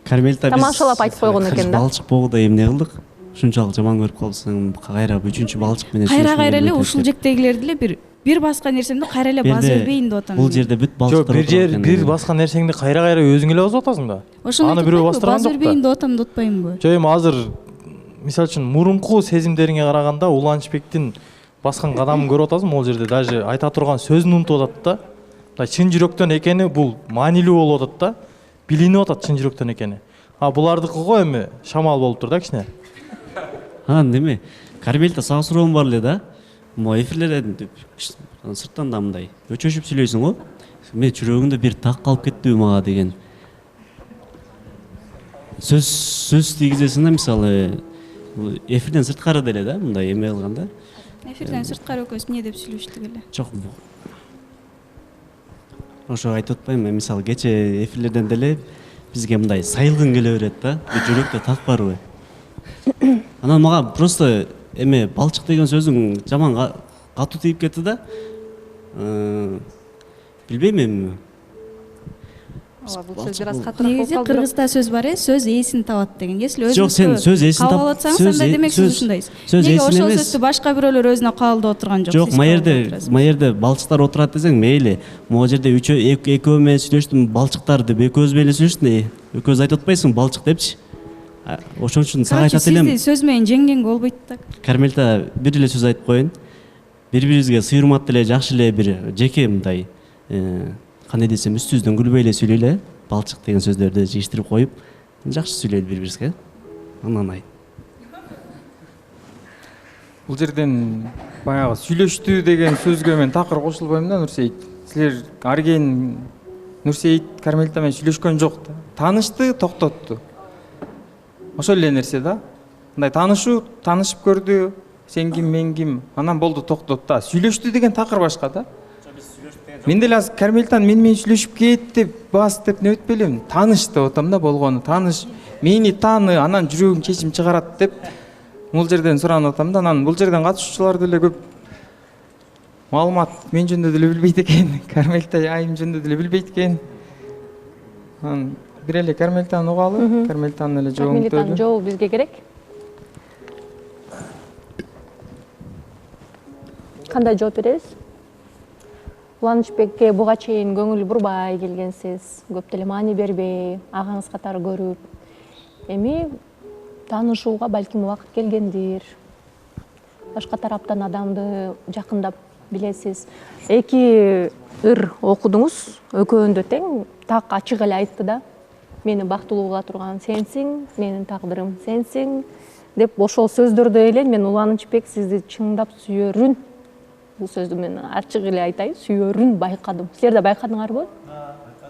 Кармелита биз тамашалап айтып койгон экен да. Балчык болгондо эмне кылдык? Ушунчалык жаман көрүп калсаң, кайра үчүнчү балчык менен кайра эле ушул жектегилерди эле бир баска нерсемди кайра эле баз бербейин деп атам. Бул жерде бүт балчыктар отурат. Бир баска нерсеңди кайра өзүң эле басып атасың да. Аны бирөө бастырган жок да. Баз бербейин деп атам, деп атпаймынбы? Жок, эми азыр мисалы үчүн мурунку сезимдериңе караганда Уланычбектин баскан кадамын көрүп атасың, могул жерде даже айта турган сөзүн унутуп атат да. Мындай чын жүрөктөн экени бул маанилүү болуп атат да. Билинип атат чын жүрөктөн экени. А булардыкы го эми шамал болуп тур да кичине. Неме? Кармелита сага суроом бар эле да. Могу эфирлерден сырттан да мындай өчөшүп сүйлөйсүң го. Мен жүрөгүмдө бир так калып кеттиби мага деген. Сөз тийгизесиң да, мисалы эфирден сырткары деле да, мындай эме кылганда. Эфирден сырткары экөөбүз эмне деп сүйлөштүк эле? Жок. Ошо айтып атпаймынбы, мисалы кече эфирлерден деле бизге мындай сайылгың келе берет да. Жүрөктө так барбы? Анан мага просто эме балчык деген сөзүң жаман катуу тийип кетти да. Билбейм эми. Бул сөз бир аз катуураак болуп Негизи кыргызда сөз бар, сөз ээсин табат деген. Если Жок, сен сөз ээсин кабыл атсаңыз, анда демек сиз ушундайсыз. Неге ошол сөздү башка бирөөлөр өзүнө кабылдап отурган жок? Жок, маерде балчыктар отурат десең, мейли. Могу жерде экөө менен сүйлөштүм, балчыктар деп экөөбүз менен сүйлөштүм. Экөөбүз айтып атпайсың балчык депчи. Ошон үчүн сага айтат элем. Сизди сөз менен жеңгенге болбойт да. Кармелита бир эле сөз айтып коеюн. Бири-бирибизге сыйырмат эле, жакшы эле бир жеке мындай кандай десем, үстүбүздөн күлбөй эле сүйлөйлү. Балчык деген сөздөрдү жыйыштырып коюп, жакшы сүйлөйлү бири-бирибизге. Анан Бул жерден баягы сүйлөштү деген сөзгө мен такыр кошулбойм да, Нурсейит. Силер Арген, Нурсейит Кармелита менен сүйлөшкөн жок да. Таанышты, токтотту. Ошол эле нерсе да. Мындай таанышып көрдү, сен ким, мен ким, анан болду, токтот да. Сүйлөштү деген такыр башка да. Мен деле азыр Кармелитан менен сүйлөшүп кет деп, бас деп не өтпөй элем. Тааныш деп атам да, болгону. Тааныш, мени тааны, анан жүрөгүң чечим чыгарат деп бул жерден суранып атам да. Анан бул жерден катышуучулар деле көп маалымат мен жөнүндө деле билбейт экен. Кармелита айым жөнүндө деле билбейт экен. Анан бир эле Кармелитаны угалы, Кармелитанын эле жообун күтөлү. Кармелитанын жообу бизге керек. Кандай жооп беребиз? Уланычбекке буга чейин көңүл бурбай келгенсиз, көп деле маани бербей, агаңыз катары көрүп. Эми таанышууга балким убакыт келгендир. Башка тараптан адамды жакындап билесиз. Эки ыр окудуңуз, экөөндө тең так ачык эле айтты да. Мени бактылуу кыла турган сенсиң, менин тагдырым сенсиң деп ошол сөздөрдө эле мен Уланычбек сизди чындап сүйөрүн. Бул сөздү мен ачык эле айтайын, сүйөрүн байкадым. Силер да байкадыңарбы?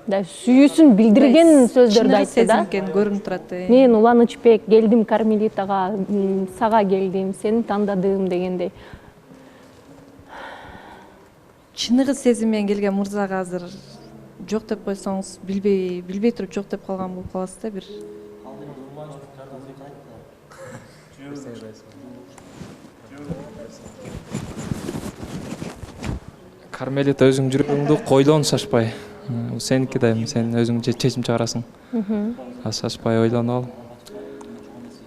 Да, сүйүүсүн билдирген сөздөрдү айтты да. Көрүнүп турат. Мен Уланычбек келдим Кармелитага, сага келдим, сени тандадым дегендей. Чыныгы сезим менен келген мырзага азыр жок деп койсоңуз, билбей туруп жок деп калган болуп каласыз да бир. Кармелита өзүң жүрөгүңдү койлон шашпай. Сеники да эми сен өзүң чечим чыгарасың. Шашпай ойлонол.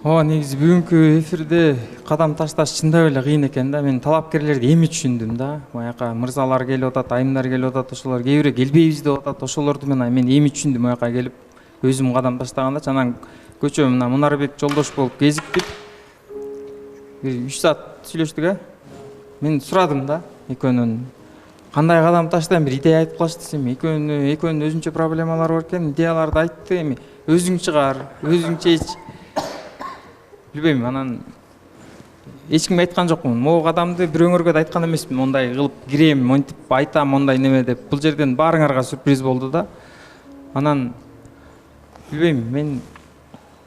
Негизи бүгүнкү эфирде кадам ташташ чындап эле кыйын экен да. Мен талапкерлерди эми түшүндүм да. Баягы мырзалар келип атат, айымдар келип атат, ошолор кээ бирөө келбейбиз деп атат. Ошолорду мен эми түшүндүм аяка келип өзүм кадам таштагандачы. Анан көчө мына Мунарбек Жолдош болуп кезиктип 3 саат сүйлөштүк, Мен сурадым да экөөнүн кандай кадам таштайм, бир идея айтып калыш десем, экөөнүн өзүнчө проблемалары бар экен, идеяларды айтты. Эми өзүң чыгар, өзүң чеч. Билбейм, анан эч кимге айткан жокмун. Могу кадамды бир өңөргө да айткан эмесмин. Мондай кылып кирем, монтип айтам, мондай неме деп. Бул жерден баарыңарга сюрприз болду да. Анан билбейм, мен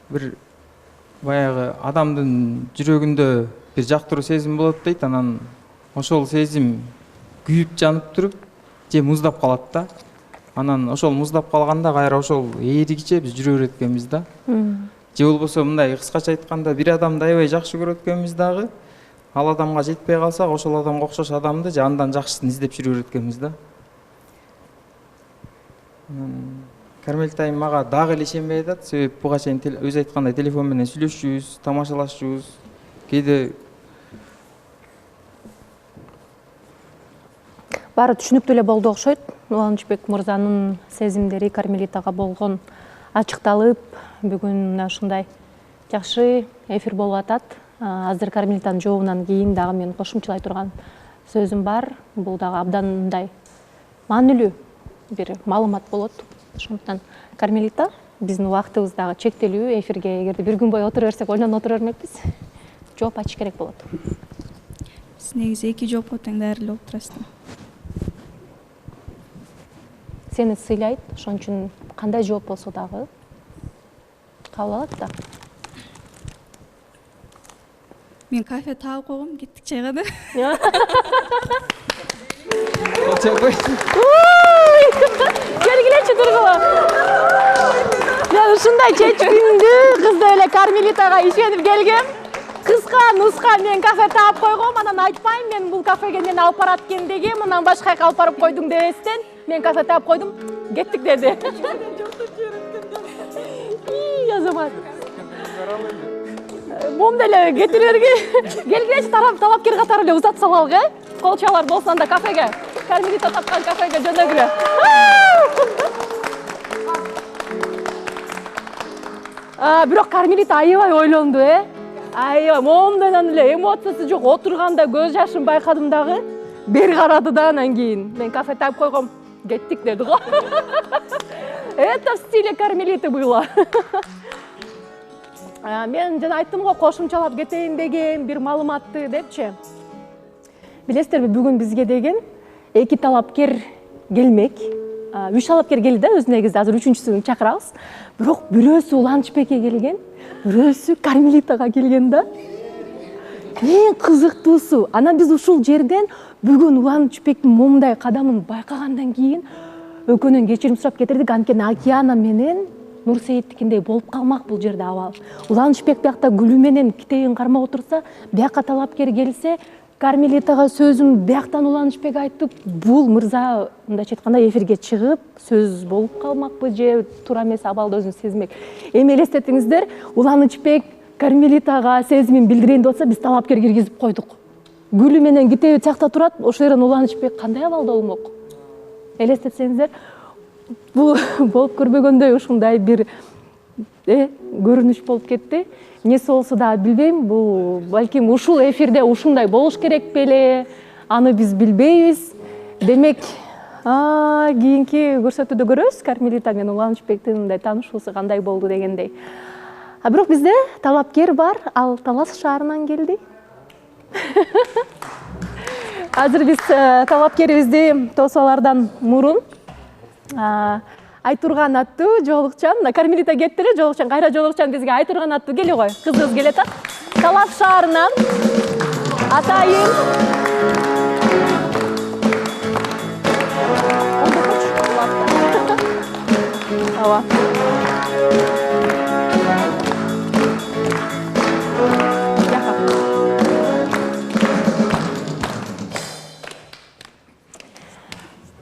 бир баягы адамдын жүрөгүндө бир жактыруу сезим болот дейт. Анан ошол сезим күйүп жанып туруп же муздап калат да. Анан ошол муздап калганда кайра ошол ээригиче биз жүрө берет экенбиз да. Же болбосо мындай кыскача айтканда бир адамды аябай жакшы көрөт экенбиз дагы, ал адамга жетпей калсак, ошол адамга окшош адамды же андан жакшысын издеп жүрө берет экенбиз да. Кармелит айым мага дагы эле ишенбей атат, себеби буга чейин өзү айткандай телефон менен сүйлөшчүбүз, тамашалашчубуз. Кээде баары түшүнүктүү эле болду окшойт. Уланычбек мырзанын сезимдери Кармелитага болгон ачыкталып, бүгүн мына ушундай жакшы эфир болуп атат. Азыр Кармелитанын жообунан кийин дагы мен кошумчалай турган сөзүм бар. Бул дагы абдан мындай маанилүү бир маалымат болот. Ошондуктан Кармелита, биздин убактыбыз дагы чектелүү. Эфирге эгерде бир күн бою отура берсек, ойлонуп отура бермекпиз. Жооп ачыш керек болот. Сиз негизи 2 жоопко тең даярдуу болуп турасыздар. Сени сыйлайт, ошон үчүн кандай жооп болсо дагы кабыл алат да. Мен кафе таап койгом, кеттик чайга да. Келгилечи тургула. Мен ушундай чечкиндүү кызды эле Кармелитага ишенип келгем. Кыска нуска мен кафе таап койгом, анан айтпайм мен бул кафеге мени алып барат экен дегем, мындан башка жака алып барып койдуң дебестен, мен кафе таап койдум, кеттик деди. Азамат. Момда эле кетилерге келгенче талапкер катары эле узат салалык, Кол чалар болсоң да кафеге, Кармелита тапкан кафеге жөнөгүлө. Бирок Кармелита аябай ойлонду, аябай момдон эле эмоциясы жок, отурганда көз жашын байкадым дагы. Бери карады да, анан кийин мен кафе таап койгом, кеттик деди го. Это в стиле Кармелиты было. Мен жана айттым го, кошумчалап кетейин деген бир маалыматты депчи. Билесиздерби, бүгүн бизге деген 2 талапкер келмек. 3 талапкер келди да, өз негизде азыр 3-үчүсүн чакырабыз. Бирок бирөөсү Уланычбекке келген, бирөөсү Кармелитага келген да. Эң кызыктуусу, анан биз ушул жерден бүгүн Уланычбектин момундай кадамын байкагандан кийин экөөнөн кечирим сурап кетирдик. Анткени Океана менен Нурсейиттикиндей болуп калмак бул жерде абал. Уланычбек биякта гүлү менен китебин кармап отурса, бияка талапкер келсе, Кармелитага сөзүн бияктан Уланычбек айтып, бул мырза мындайча айтканда эфирге чыгып, сөз болуп калмакпы же туура эмес абалды өзүн сезмек. Эми элестетиңиздер, Уланычбек Кармелитага сезимин билдирейин деп атса, биз талапкер киргизип койдук. Гүлү менен китеби тиякта турат, ошол жерден Уланычбек кандай абалда болмок? Элестетсеңиздер, бул болуп көрбөгөндөй ушундай бир көрүнүш болуп кетти. Эмнеси болсо да билбейм, бул балким ушул эфирде ушундай болуш керек беле, аны биз билбейбиз. Демек, кийинки көрсөтүүдө көрөбүз Кармелита менен Уланычбектин мындай таанышуусу кандай болду дегендей. Бирок бизде талапкер бар, ал Талас шаарынан келди. Азыр биз талапкерибизди тосалардан мурун Айтурган аттуу Жолукчан, Кармелита кетти эле, Жолукчан, кайра Жолукчан бизге Айтурган аттуу келе кой. Кызыбыз келе атат. Талас шаарынан атайын. Ооба.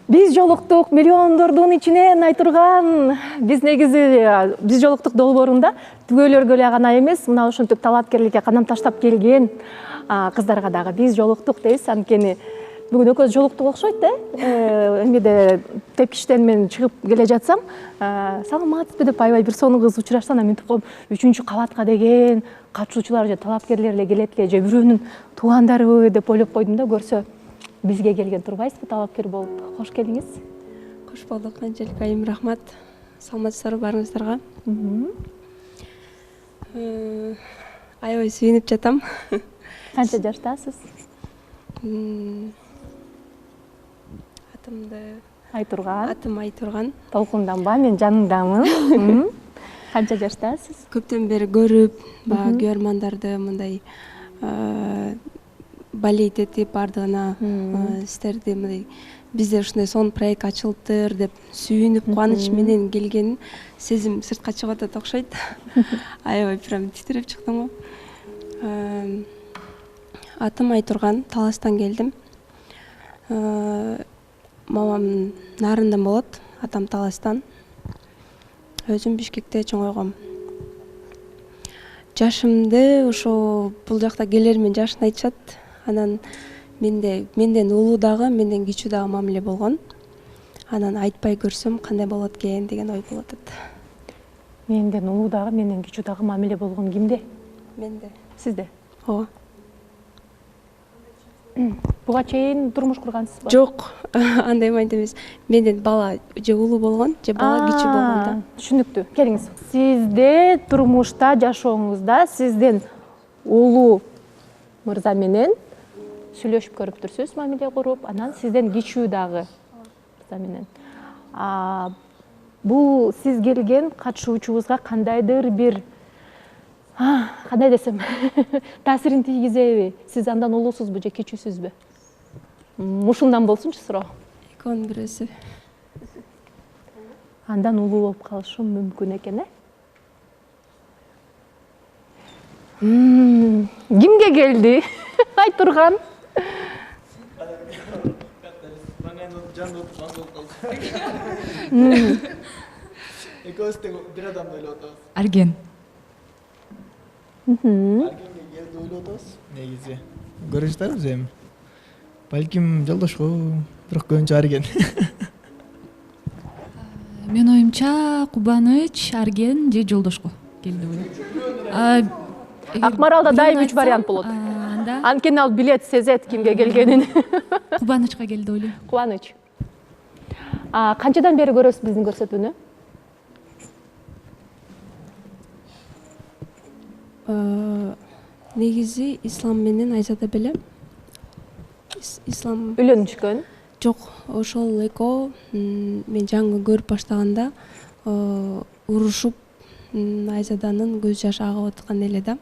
Биз жолуктук миллиондордун ичинен Айтурган. Биз негизи биз жолуктук долбоорунда түгөйлөргө эле гана эмес, мына ушинтип талапкерликке кадам таштап келген кыздарга дагы биз жолуктук дейбиз. Анткени бүгүн экөөбүз жолуктук окшойт да. Эмеде тепкичтен мен чыгып келе жатсам, саламатсызбы деп аябай бир сонун кыз учурашса, анан мынтип коем, 3-кабатка деген катышуучулар же талапкерлер эле келет эле, же бирөөнүн туугандарыбы деп ойлоп койдум да, көрсө бизге келген турбайсызбы талапкер болуп. Кош келиңиз. Кош болдук, Анжелика айым, рахмат. Саламатсыздарбы баарыңыздарга? Аябай сүйүнүп жатам. Канча жаштасыз? Атымды Айтурган. Атым Айтурган. Толкунданба, мен жаныңдамын. Канча жаштасыз? Көптөн бери көрүп, баягы күйөрмандарды мындай балет этип бардыгына сиздерди мындай бизде ушундай сонун проект ачылыптыр деп сүйүнүп кубаныч менен келген сезим сыртка чыгып атат окшойт. Аябай прям титиреп чыктым го. Атым Айтурган, Таластан келдим. Мамам Нарындан болот, атам Таластан. Өзүм Бишкекте чоңойгом. Жашымды ошо бул жакта келермен жашын айтышат. Анан менден улуу дагы, менден кичүү дагы мамиле болгон. Анан айтпай көрсөм кандай болот экен деген ой болуп атат. Менден улуу дагы, менден кичүү дагы мамиле болгон кимде? Менде. Сизде? Ооба. Буга чейин турмуш кургансызбы? Жок, андай майда эмес. Менден бала же улуу болгон, же бала кичүү болгон да. Түшүнүктүү. Келиңиз. Сизде турмушта жашооңузда сизден улуу мырза менен сүйлөшүп көрүптүрсүз, мамиле куруп, анан сизден кичүү дагы мырза менен. Бул сиз келген катышуучубузга кандайдыр бир кандай десем таасирин тийгизеби? Сиз андан улуусузбу же кичүүсүзбү? Ушундан болсунчу суроо. Экөөнүн бирөөсү. Андан улуу болуп калышы мүмкүн экен, Кимге келди? Айтурган. Экөөбүз тең бир адамды ойлоп атабыз. Арген. Аргенге келди ойлоп атабыз. Негизи көрүштөрбүз эми. Балким жолдош го, бирок көбүнчө Арген. Менин оюмча Кубаныч, Арген же Жолдошко келди ойлойм. Акмаралда дайым 3 вариант болот. Анткени ал билет, сезет кимге келгенин. Кубанычка келди ойлойм. Кубаныч. Канчадан бери көрөсүз биздин көрсөтүүнү? Негизи Ислам менен Айзада белем. Ислам үйлөнүшкөн? Жок, ошол экөө мен жаңы көрүп баштаганда урушуп Айзаданын көз жашы агып аткан эле да.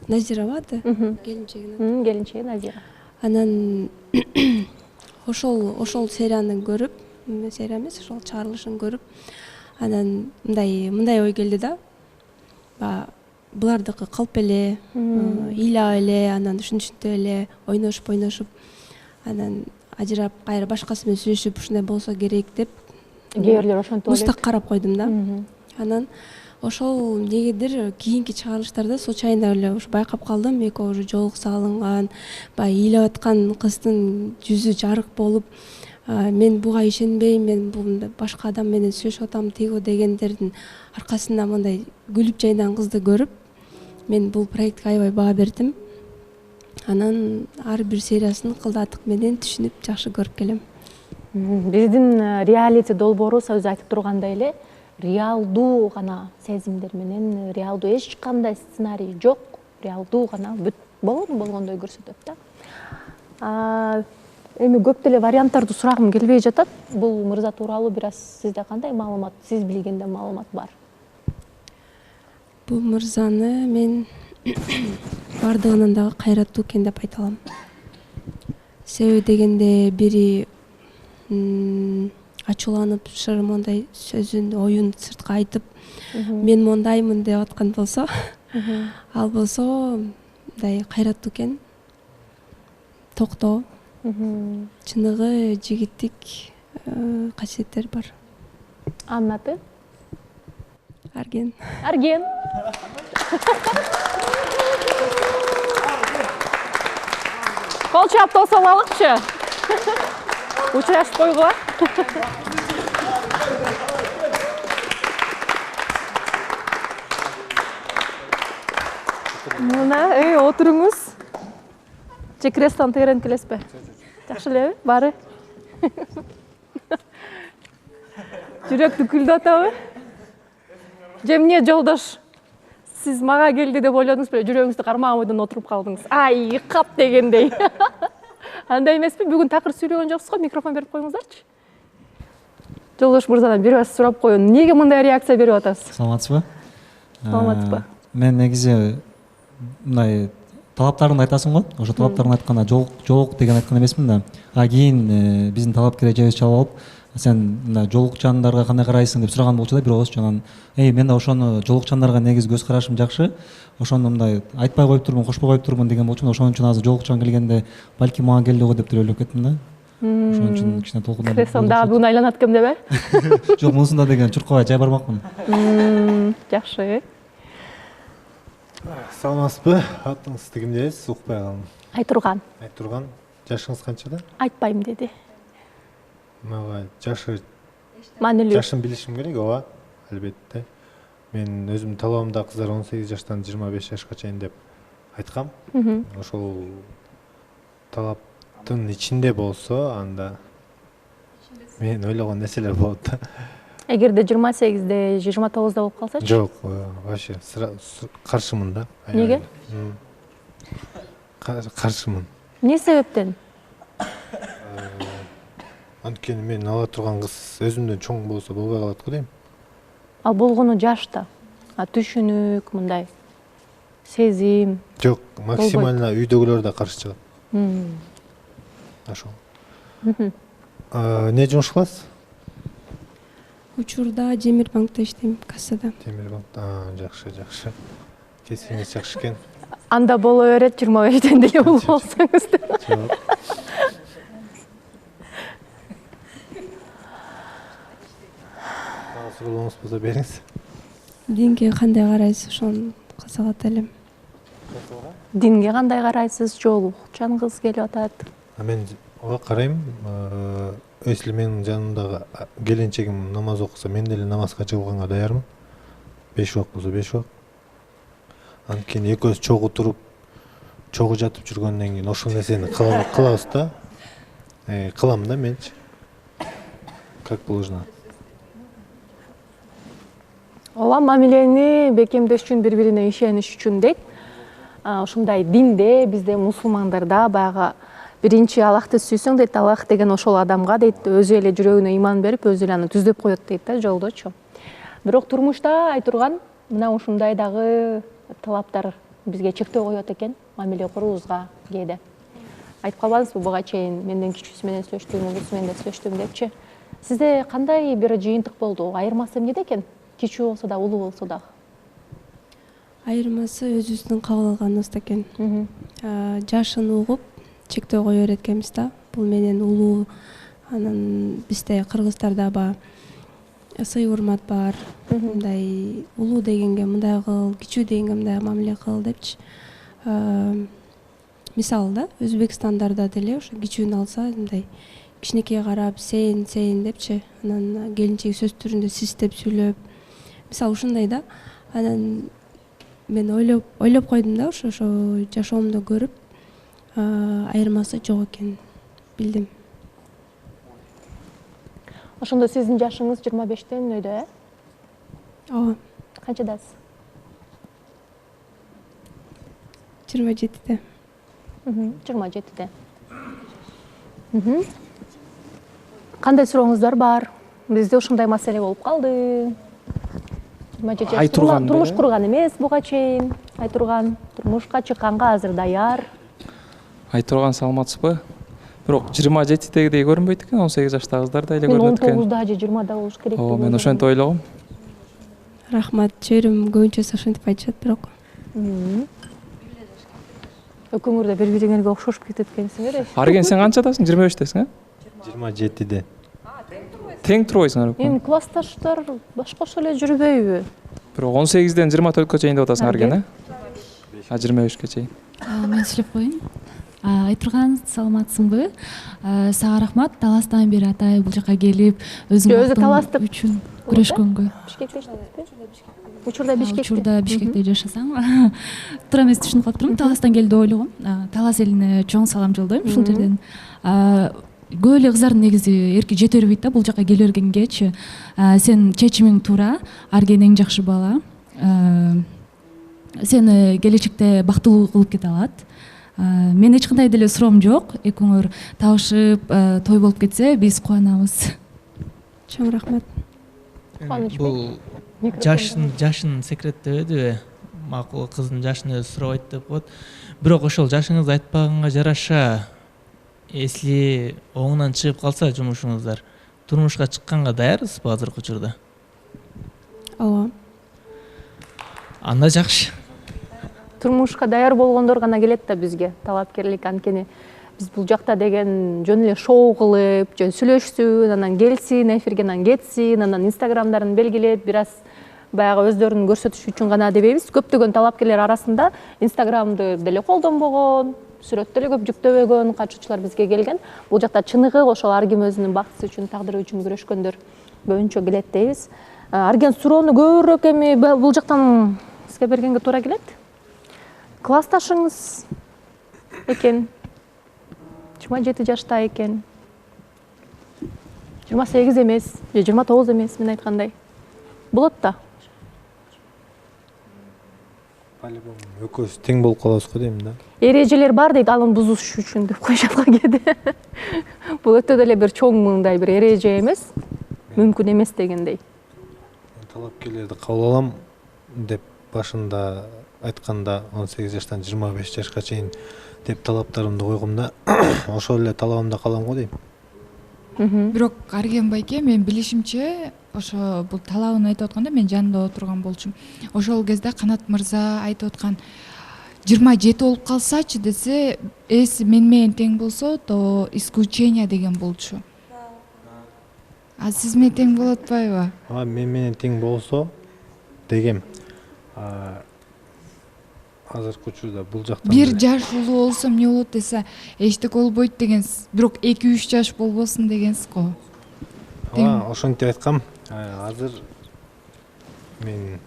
Назира аты? Келинчегин. Келинчеги Назира. Анан ошол серияны көрүп, серия эмес, ошол чыгарылышын көрүп, анан мындай ой келди да. Булардыкы калп эле, ыйлап эле, анан ушинтип эле ойношуп, анан ажырап кайра башкасы менен сүйлөшүп ушундай болсо керек деп кээ бирлер ошентип ойлойт. Мустак карап койдум да. Анан ошол негедир кийинки чыгарылыштарда случайно эле ушу байкап калдым, экөө уже жолукса алынган, баягы ыйлап аткан кыздын жүзү жарык болуп, мен буга ишенбейм, мен бул башка адам менен сүйлөшүп атам тиги дегендердин аркасында мындай күлүп жайнаган кызды көрүп, мен бул проектке аябай баа бердим. Анан ар бир сериясын кылдатык менен түшүнүп жакшы көрүп келем. Биздин реалити долбоору өзү айтып тургандай эле, реалдуу гана сезимдер менен, реалдуу эч кандай сценарий жок, реалдуу гана бүт болгондой көрсөтөт да. Эми көп деле варианттарды сурагым келбей жатат. Бул мырза тууралуу бир аз сизде кандай маалымат, сиз билгенде маалымат бар? Бул мырзаны мен бардыгынан дагы кайраттуу экен деп айта алам. Себеби дегенде бири ачууланып, шырмандай сөзүн, оюн сыртка айтып, мен мондаймын деп аткан болсо, ал болсо мындай кайраттуу экен. Токтоо, чыныгы жигиттик касиеттер бар. Анын аты? Арген. Арген. Кол чаптоо салалыкчы. Учурашып койгула. Мына, отуруңуз. Же креслону тегеренип келесизби? Жакшы элеби? Баары. Жүрөктү күлдүп атабы? Же эмне Жолдош? Сиз мага келди деп ойлодуңуз беле, жүрөгүңүздү кармаган бойдон отуруп калдыңыз. Ай, кап дегендей. Андай эмеспи? Бүгүн такыр сүйлөгөн жоксуз го, микрофон берип коюңуздарчы. Жолдош мырзадан бир аз сурап коеюн. Эмнеге мындай реакция берип атасыз? Саламатсызбы? Саламатсызбы? Мен негизи мындай талаптарыңды айтасың го. Ошо талаптарын айтканда жолук деген айткан эмесмин да. Кийин биздин талапкер эжебиз чалып алып, сен мына жолукчандарга кандай карайсың деп сураган болчу да бир ооз. Анан мен да ошону жолукчандарга негизи көз карашым жакшы. Ошону мындай айтпай коюп турмун, кошпой коюп турмун деген болчумун. Ошон үчүн азыр жолукчан келгенде балким мага келди го деп ойлоп кеттим да. Ошон үчүн кичине толкундан. Креслом дагы буну айланат экем деп Жок, мунусунда деген чуркабай жай бармакмын. Жакшы. Саламатсызбы? Атыңызды ким дейсиз? Укпай калдым. Айтурган. Айтурган. Жашыңыз канчада? Айтпайм деди. Мага жашы Маанилүү. жашын билишим керек, ооба, албетте. Мен өзүмдүн талабымда кыздар 18 жаштан 25 жашка чейин деп айткам. Ошол талаптын ичинде болсо, анда мен ойлогон нерселер болот да. Эгерде 28де, 29да болуп калсачы? Жок, вообще каршымын да. Неге? Каршымын. Эмне себептен? Анткени мен ала турган кыз өзүмдөн чоң болсо болбой калат го дейм. Ал болгону жашта. Түшүнүк, мындай сезим. Жок, максимально үйдөгүлөр да каршы чыгат. Ошол. Не жумуш кыласыз? Учурда Темир банкта иштейм, кассада. Темир банкта. Жакшы, жакшы. Кесиңиз жакшы экен. Анда боло берет 25ден деле улуу болсоңуз. Жок. Суроолоруңуз болсо бериңиз. Динге кандай карайсыз? Ошону кызыгат элем. Динге кандай карайсыз? Жолукчан кыз келип атат. Мен ооба карайм. Если менин жанымдагы келинчегим намаз окуса, мен деле намазга жыгылганга даярмын. 5 убак болсо 5 убак. Анткени экөөбүз чогуу туруп, чогуу жатып жүргөндөн кийин ошол нерсени кылабыз да. Кылам да менчи. Как положено. Ооба, мамилени бекемдеш үчүн, бири-бирине ишениш үчүн дейт. Ушундай динде, бизде мусулмандарда баягы биринчи Аллахты сүйсөң дейт, Аллах деген ошол адамга дейт, өзү эле жүрөгүнө иман берип, өзү эле аны түздөп коет дейт да, жолдочу. Бирок турмушта Айтурган мына ушундай дагы талаптар бизге чектөө коет экен, мамиле курубузга кээде. Айтып калбадыңызбы буга чейин менден кичүүсү менен сүйлөштүм, улуусу менен да сүйлөштүм депчи. Сизде кандай бир жыйынтык болду? Айырмасы эмнеде экен? Кичүү болсо да, улуу болсо да. Айырмасы өзүбүздүн кабыл алганыбызда экен. Жашын угуп, чектөө кое берет экенбиз да. Бул менен улуу, анан бизде кыргыздарда сый урмат бар. Мындай улуу дегенге мындай кыл, кичүү дегенге мындай мамиле кыл депчи. Мисалы да, Өзбекстандарда деле ошо кичүүнү алса, мындай кичинекейге карап, сен депчи, анан келинчеги сөз түрүндө сиз деп сүйлөп. Мисалы ушундай да. Анан мен ойлоп койдум да, ошо жашоомдо көрүп, айырмасы жок экен билдим. Ошондо сиздин жашыңыз 25тен өйдө, Ооба. Канчадасыз? 27-де. 27-де. Кандай сурооңуздар бар? Бизде ушундай маселе болуп калды. Айтурган турмуш курган эмес буга чейин. Айтурган турмушка чыкканга азыр даяр. Айтурган саламатсызбы? Бирок 27дегидей көрүнбөйт экен, 18 жаштагы кыздар да эле көрүнөт экен. 19да же 20да болуш керек. Ооба, мен ошентип ойлогом. Рахмат, чөйрөм көбүнчөсү ошентип айтышат, бирок. Экөөңөр да бири-бириңерге окшошуп кетет экенсиңер. Арген, сен канчадасың? 25тесиң, 27де. Тең турбайсыңар экен. Эми классташтар башкача эле жүрбөйбү? Бирок 18ден 24ке чейин деп атасың Арген, 25ке чейин. Мен сүйлөп коеюн. Айтурган, саламатсыңбы? Сага рахмат. Таластан бери атай бул жака келип, өзүң үчүн күрөшкөнгө. Учурда Бишкекте жашасаң. Туура эмес түшүнүп калыптырмын. Таластан келди деп ойлогом. Талас элине чоң салам жолдойм ушул жерден. Көп эле кыздардын негизи эрки жете бербейт да бул жака келе бергенгечи. Сен чечимиң туура, Арген эң жакшы бала. Сени келечекте бактылуу кылып кете алат. Мен эч кандай деле суроом жок. Экөөңөр табышып, той болуп кетсе, биз кубанабыз. чоң рахмат. Бул жашын секреттебедиби? Макул кыздын жашын өзү сурабайт деп коет. Бирок ошол жашыңызды айтпаганга жараша, если оңунан чыгып калса жумушуңуздар, турмушка чыкканга даярсызбы азыркы учурда? Ооба. Анда жакшы. Турмушка даяр болгондор гана келет да бизге талапкерлик, анткени биз бул жакта деген жөн эле шоу кылып, жөн сүйлөшсүн, анан келсин, эфирге анан кетсин, анан инстаграмдарын белгилеп, бир аз баягы өздөрүн көрсөтүш үчүн гана дебейбиз. Көптөгөн талапкерлер арасында инстаграмды деле колдонбогон, сүрөт деле көп жүктөбөгөн катышуучулар бизге келген. Бул жакта чыныгы ошол ар ким өзүнүн бактысы үчүн, тагдыры үчүн күрөшкөндөр көбүнчө келет дейбиз. Арген суроону көбүрөөк эми бул жактан сизге бергенге туура келет. Классташыңыз экен, 27 жашта экен, 28 эмес, же 29 эмес, мен айткандай. Болот да. Экөөбүз тең болуп калабыз го дейм да. Эрежелер бар дейт, аны бузуш үчүн деп коюшат кээде. Бул өтө деле бир чоң мындай бир эреже эмес, мүмкүн эмес дегендей. Талапкерлерди кабыл алам деп башында айтканда 18 жаштан 25 жашка чейин деп талаптарымды койгом да, ошол эле талабымда калам го дейм. Бирок Арген байке, мен билишимче, ошо бул талабын айтып атканда мен жанында отурган болчумун. Ошол кезде Канат мырза айтып аткан 27 болуп калсачы десе, эси мен менен тең болсо, то исключение деген болчу. А сиз менен тең болот атпайбы? Мен менен тең болсо дегем. Азыркы учурда бул жактан Бир жаш улуу болсом эмне болот десе, эчтеке болбойт дегенсиз. Бирок 2-3 жаш болбосун дегенсиз го. Ошентип айткам. Азыр мен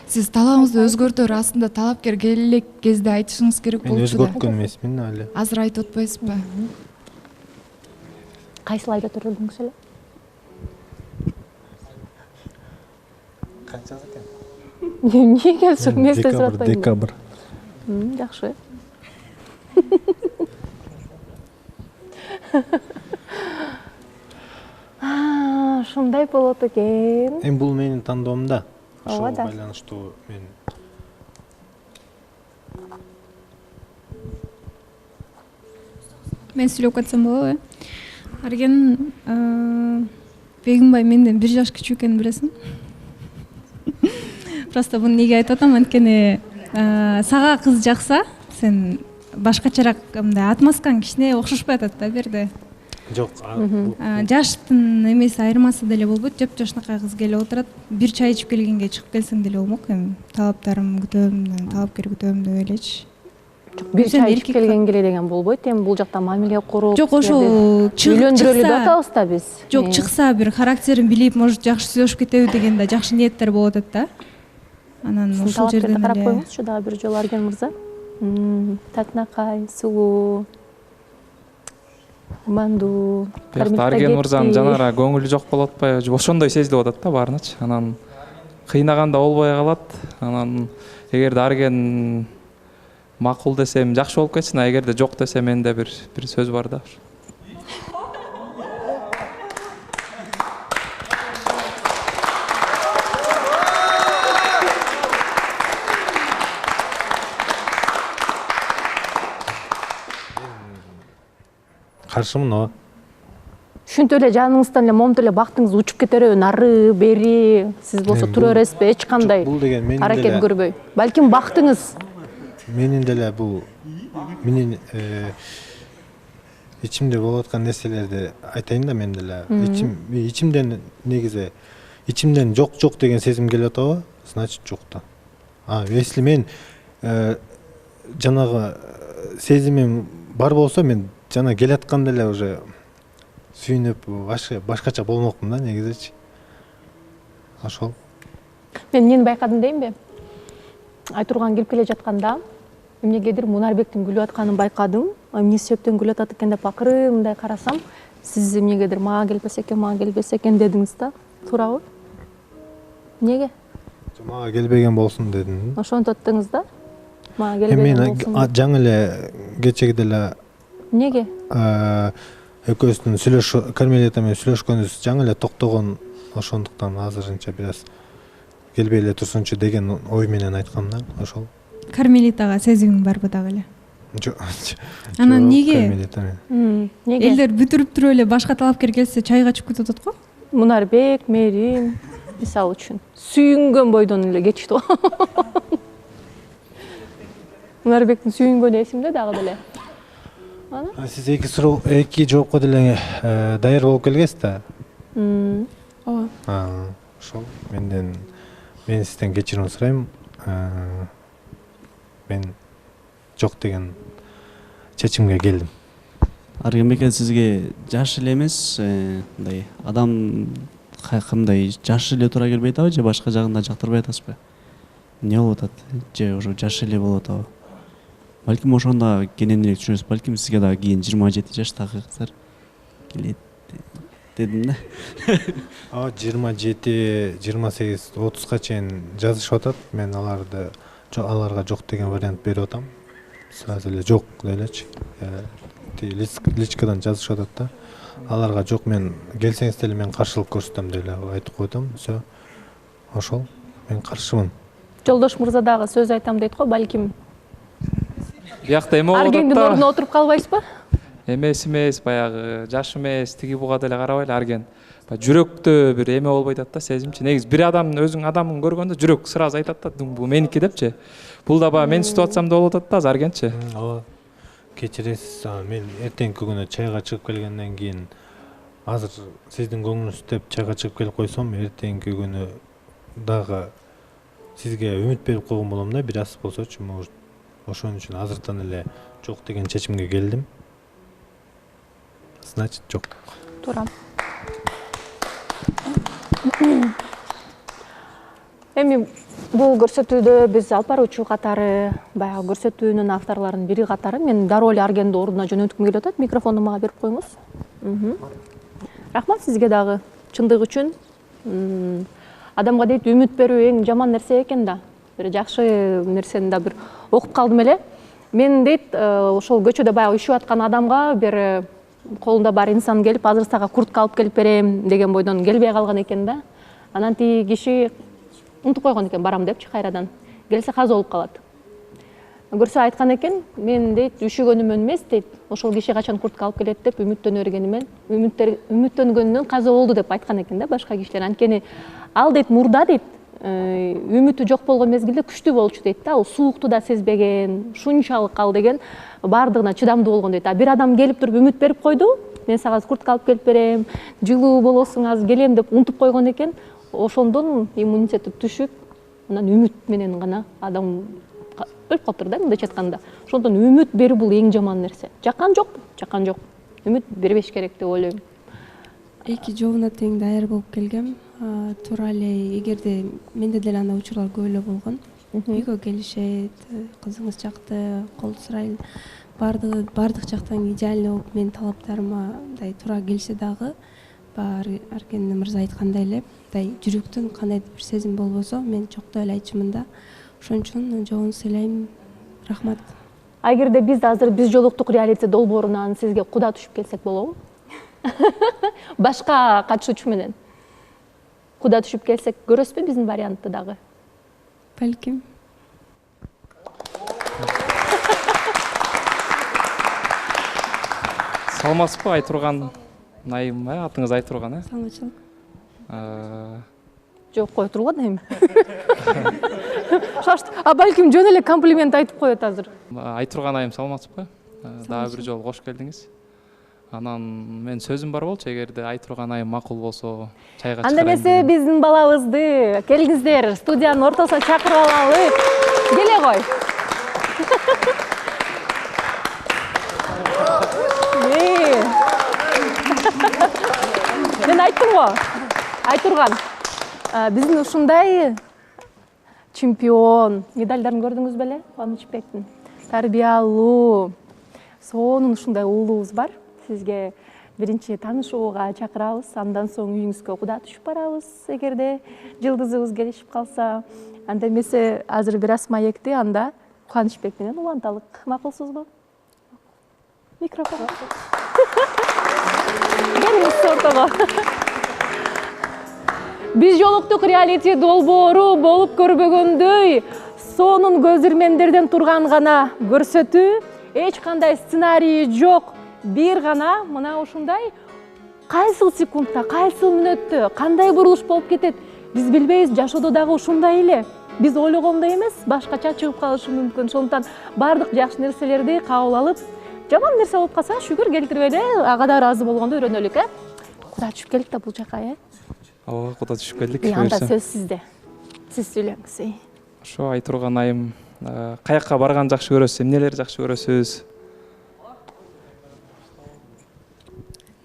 Сиз талабыңызды өзгөртөр астында талапкер келе элек кезде айтышыңыз керек болчу да. Мен өзгөрткөн эмесмин эле. Азыр айтып атпайсызбы? Кайсыл айда төрөлдүңүз эле? Канчасы экен? Эмнеге сүрместен сураттайм? Декабрь. Жакшы. Ушундай болот экен. Эми бул менин тандоом да. Ооба да. Байланыштуу мен Мен сүйлөп кетсем болобу? Арген Бегимбай менден 1 жаш кичүү экенин билесиң? Просто буну неге айтып атам, анткени сага кыз жакса, сен башкачараак мындай отмазкаң кичине окшошпой атат да берде. Жок. Жаштын эмеси айырмасы деле болбойт. Жап-жашынакай кыз келип отурат. Бир чай ичип келгенге чыгып келсең деле болмок. Эми талаптарым күтөм, талапкер күтөм деп элечи. Бир чай ичип келгенге деген болбойт. Эми бул жакта мамиле куруп, жок, ошол үйлөндүрөлү деп атабыз да биз. Жок, чыкса бир характерин билип, может жакшы сүйлөшүп кетеби деген да жакшы ниеттер болот атат да. Анан ошол жерден эле карап коюңузчу дагы бир жолу Арген мырза. Татынакай, сулуу, мандуу. Арген мырзанын жанара көңүлү жок болуп атпайбы? Же ошондой сезилип атат да баарыначы. Анан кыйнаганда болбой калат. Анан эгерде Арген макул десем жакшы болуп кетсин, а эгерде жок десе менде бир сөз бар да. каршымын ооба. Ушинтип эле жаныңыздан эле момунтип эле бактыңыз учуп кетерби, нары, бери, сиз болсо тура бересизби, эч кандай аракет көрбөй. Балким бактыңыз. Менин деле бул менин ичимде болуп аткан нерселерди айтайын да, мен деле ичимден негизи ичимден жок деген сезим келип атабы? Значит жок да. Если мен жанагы сезимим бар болсо, мен жана келатканда эле уже сүйүнүп башкача болмокмун да негизичи. Ошол. Мен эмнени байкадым деймби? Айтурган келип келе жатканда эмнегедир Мунарбектин күлүп атканын байкадым. Эмне себептен күлүп атат экен деп акыры мындай карасам, сиз эмнегедир мага келбесе экен дедиңиз да. Туурабы? Эмнеге? Мага келбеген болсун дедим. Ошентип аттыңыз да? Мага келбеген болсун. Мен жаңы эле кечеги деле эмнеге? Экөөбүздүн Кармелия менен сүйлөшкөнүбүз жаңы эле токтогон ошондуктан азырынча бир аз келбей эле турсунчу деген ой менен айткам да. Ошол. Кармелитага сезимиң барбы дагы эле? Жок. Анан неге? Неге? Элдер бүтүрүп туруп эле башка талапкер келсе чайга чыгып кетип атат го? Мунарбек, Мерим мисалы үчүн сүйүнгөн бойдон эле кетишти го. Мунарбектин сүйүнгөнү эсимде дагы деле. Сиз эки жоопко деле даяр болуп келгенсиз да? Ооба. Ошол мен сизден кечирим сурайм. Мен жок деген чечимге келдим. Аргенбек сизге жаш эле эмес, мындай адам кандай жаш эле туура келбей атабы же башка жагында жактырбай атасызбы? Эмне болуп атат? Же уже жаш эле болуп атабы? Балким ошондо кененирээк түшүнөсүз. Балким сизге дагы кийин 27 жаштагы кыздар келет дедим да. 27, 28, 30га чейин жазышып атат. Мен аларга жок деген вариант берип атам. Сразу эле жок делечи. Личкадан жазышып атат да. Аларга жок, мен келсеңиз деле мен каршылык көрсөтөм деле айтып койдум. Всё. Ошол. Мен каршымын. Жолдош мырза дагы сөз айтам дейт го, балким. Биякта эме болуп атат да. Аргендин ордуна отуруп калбайсызбы? Эмес, баягы жаш эмес, тиги буга деле карабайлы Арген. Жүрөктө бир эме болбой атат да, сезимчи. Негизи бир адамдын өзүң адамын көргөндө жүрөк сразу айтат да, бул меники депчи. Бул да баягы менин ситуациямда болуп атат да азыр Аргенчи. Ооба. Кечиресиз, мен эртеңки күнү чайга чыгып келгенден кийин азыр сиздин көңүлүңүз деп чайга чыгып келип койсом, эртеңки күнү дагы сизге үмүт берип койгон болом да, бир аз болсочу, может. Ошон үчүн азыртан эле жок деген чечимге келдим. Значит, жок. Туура. Эми бул көрсөтүүдө биз алып баруучу катары, баягы көрсөтүүнүн авторлорунун бири катары мен дароо эле Аргенди ордуна жөнөткүм келип атат. Микрофонду мага берип коюңуз. Рахмат сизге дагы чындык үчүн. Адамга дейт үмүт берүү эң жаман нерсе экен да. Бир жакшы нерсени да бир окуп калдым эле. Мен дейт ошол көчөдө баягы үшүп аткан адамга бир колунда бар инсан келип, азыр сага куртка алып келип берем деген бойдон келбей калган экен да. Анан тиги киши унутуп койгон экен барам депчи кайрадан. Келсе каза болуп калат. Көрсө айткан экен, мен дейт үшүгөнүмөн эмес дейт, ошол киши качан куртка алып келет деп үмүттөнөргөнүмөн, үмүттөнгөндөн каза болду деп айткан экен да башка кишилер. Анткени ал дейт мурда дейт үмүтү жок болгон мезгилде күчтүү болчу дейт да. Ал суукту да сезбеген, ушунчалык ал деген бардыгына чыдамдуу болгон дейт. А бир адам келип туруп үмүт берип койду, мен сага куртка алып келип берем, жылуу болосуң, азыр келем деп унутуп койгон экен. Ошондон иммунитети түшүп, анан үмүт менен гана адам өлүп калыптыр да, мындайча айтканда. Ошондон үмүт берүү бул эң жаман нерсе. Жаккан жокпу? Жаккан жок. Үмүт бербеш керек деп ойлойм. Эки жообуна тең даяр болуп келгем. Туура эле, эгерде менде деле андай учурлар көп эле болгон. Үйгө келишет, кызыңыз жакты, кол сурайлы. Бардык жактан идеальный болуп менин талаптарыма мындай туура келсе дагы, Арген мырза айткандай эле, мындай жүрөктөн кандайдыр бир сезим болбосо, мен жокто эле айтчумун да. Ошон үчүн жообуңузду ыйлайм. Рахмат. Эгерде биз жолуктук реалити долбоорунан сизге куда түшүп келсек болобу? Башка катышуучу менен куда түшүп келсек көрөсүзбү биздин вариантты дагы? Балким. Саламатсызбы, Айтурган Найым, атыңыз Айтурган, Саламатчылык. Жок, кой турган эми. Балким жөн эле комплимент айтып коет азыр. Айтурган Айым, саламатсызбы? Дагы бир жолу кош келдиңиз. Анан мен сөзүм бар болчу, эгерде Айтурган Айым макул болсо чайга чыгарайын. Анда эмесе биздин балабызды келиңиздер, студиянын ортосуна чакырып алалы. Келе кой. Мен айттым го. Айтурган. Биздин ушундай чемпион, медальдарын көрдүңүз беле? Кубанычбектин. Тарбиялуу, сонун ушундай уулубуз бар. Сизге биринчи таанышууга чакырабыз, андан соң үйүңүзгө куда түшүп барабыз. Эгерде жылдызыбыз келишип калса, анда эмесе азыр бир аз маекти, анда Кубанычбек менен уланталык. Макулсузбу? Микрофон. Келиңиз ортого. Биз жолуктук реалити долбоору болуп көрбөгөндөй, сонун көзүрмендерден турган гана көрсөтүү, эч кандай сценарий жок, бир гана мына ушундай кайсыл секундта, кайсыл мүнөттө кандай бурулуш болуп кетет, биз билбейбиз. Жашоодо дагы ушундай эле. Биз ойлогондой эмес, башкача чыгып калышы мүмкүн. Ошондуктан бардык жакшы нерселерди кабыл алып, жаман нерсе болуп калса шүгүр келтирбей эле ага да ыраазы болгонду үйрөнөлүк, Куда түшүп келдик да бул жака, Ооба, куда түшүп келдик. Анда сөз сизде. Сиз сүйлөңүз. Ошо айтып турган айым, каякка барганды жакшы көрөсүз, эмнелерди жакшы көрөсүз?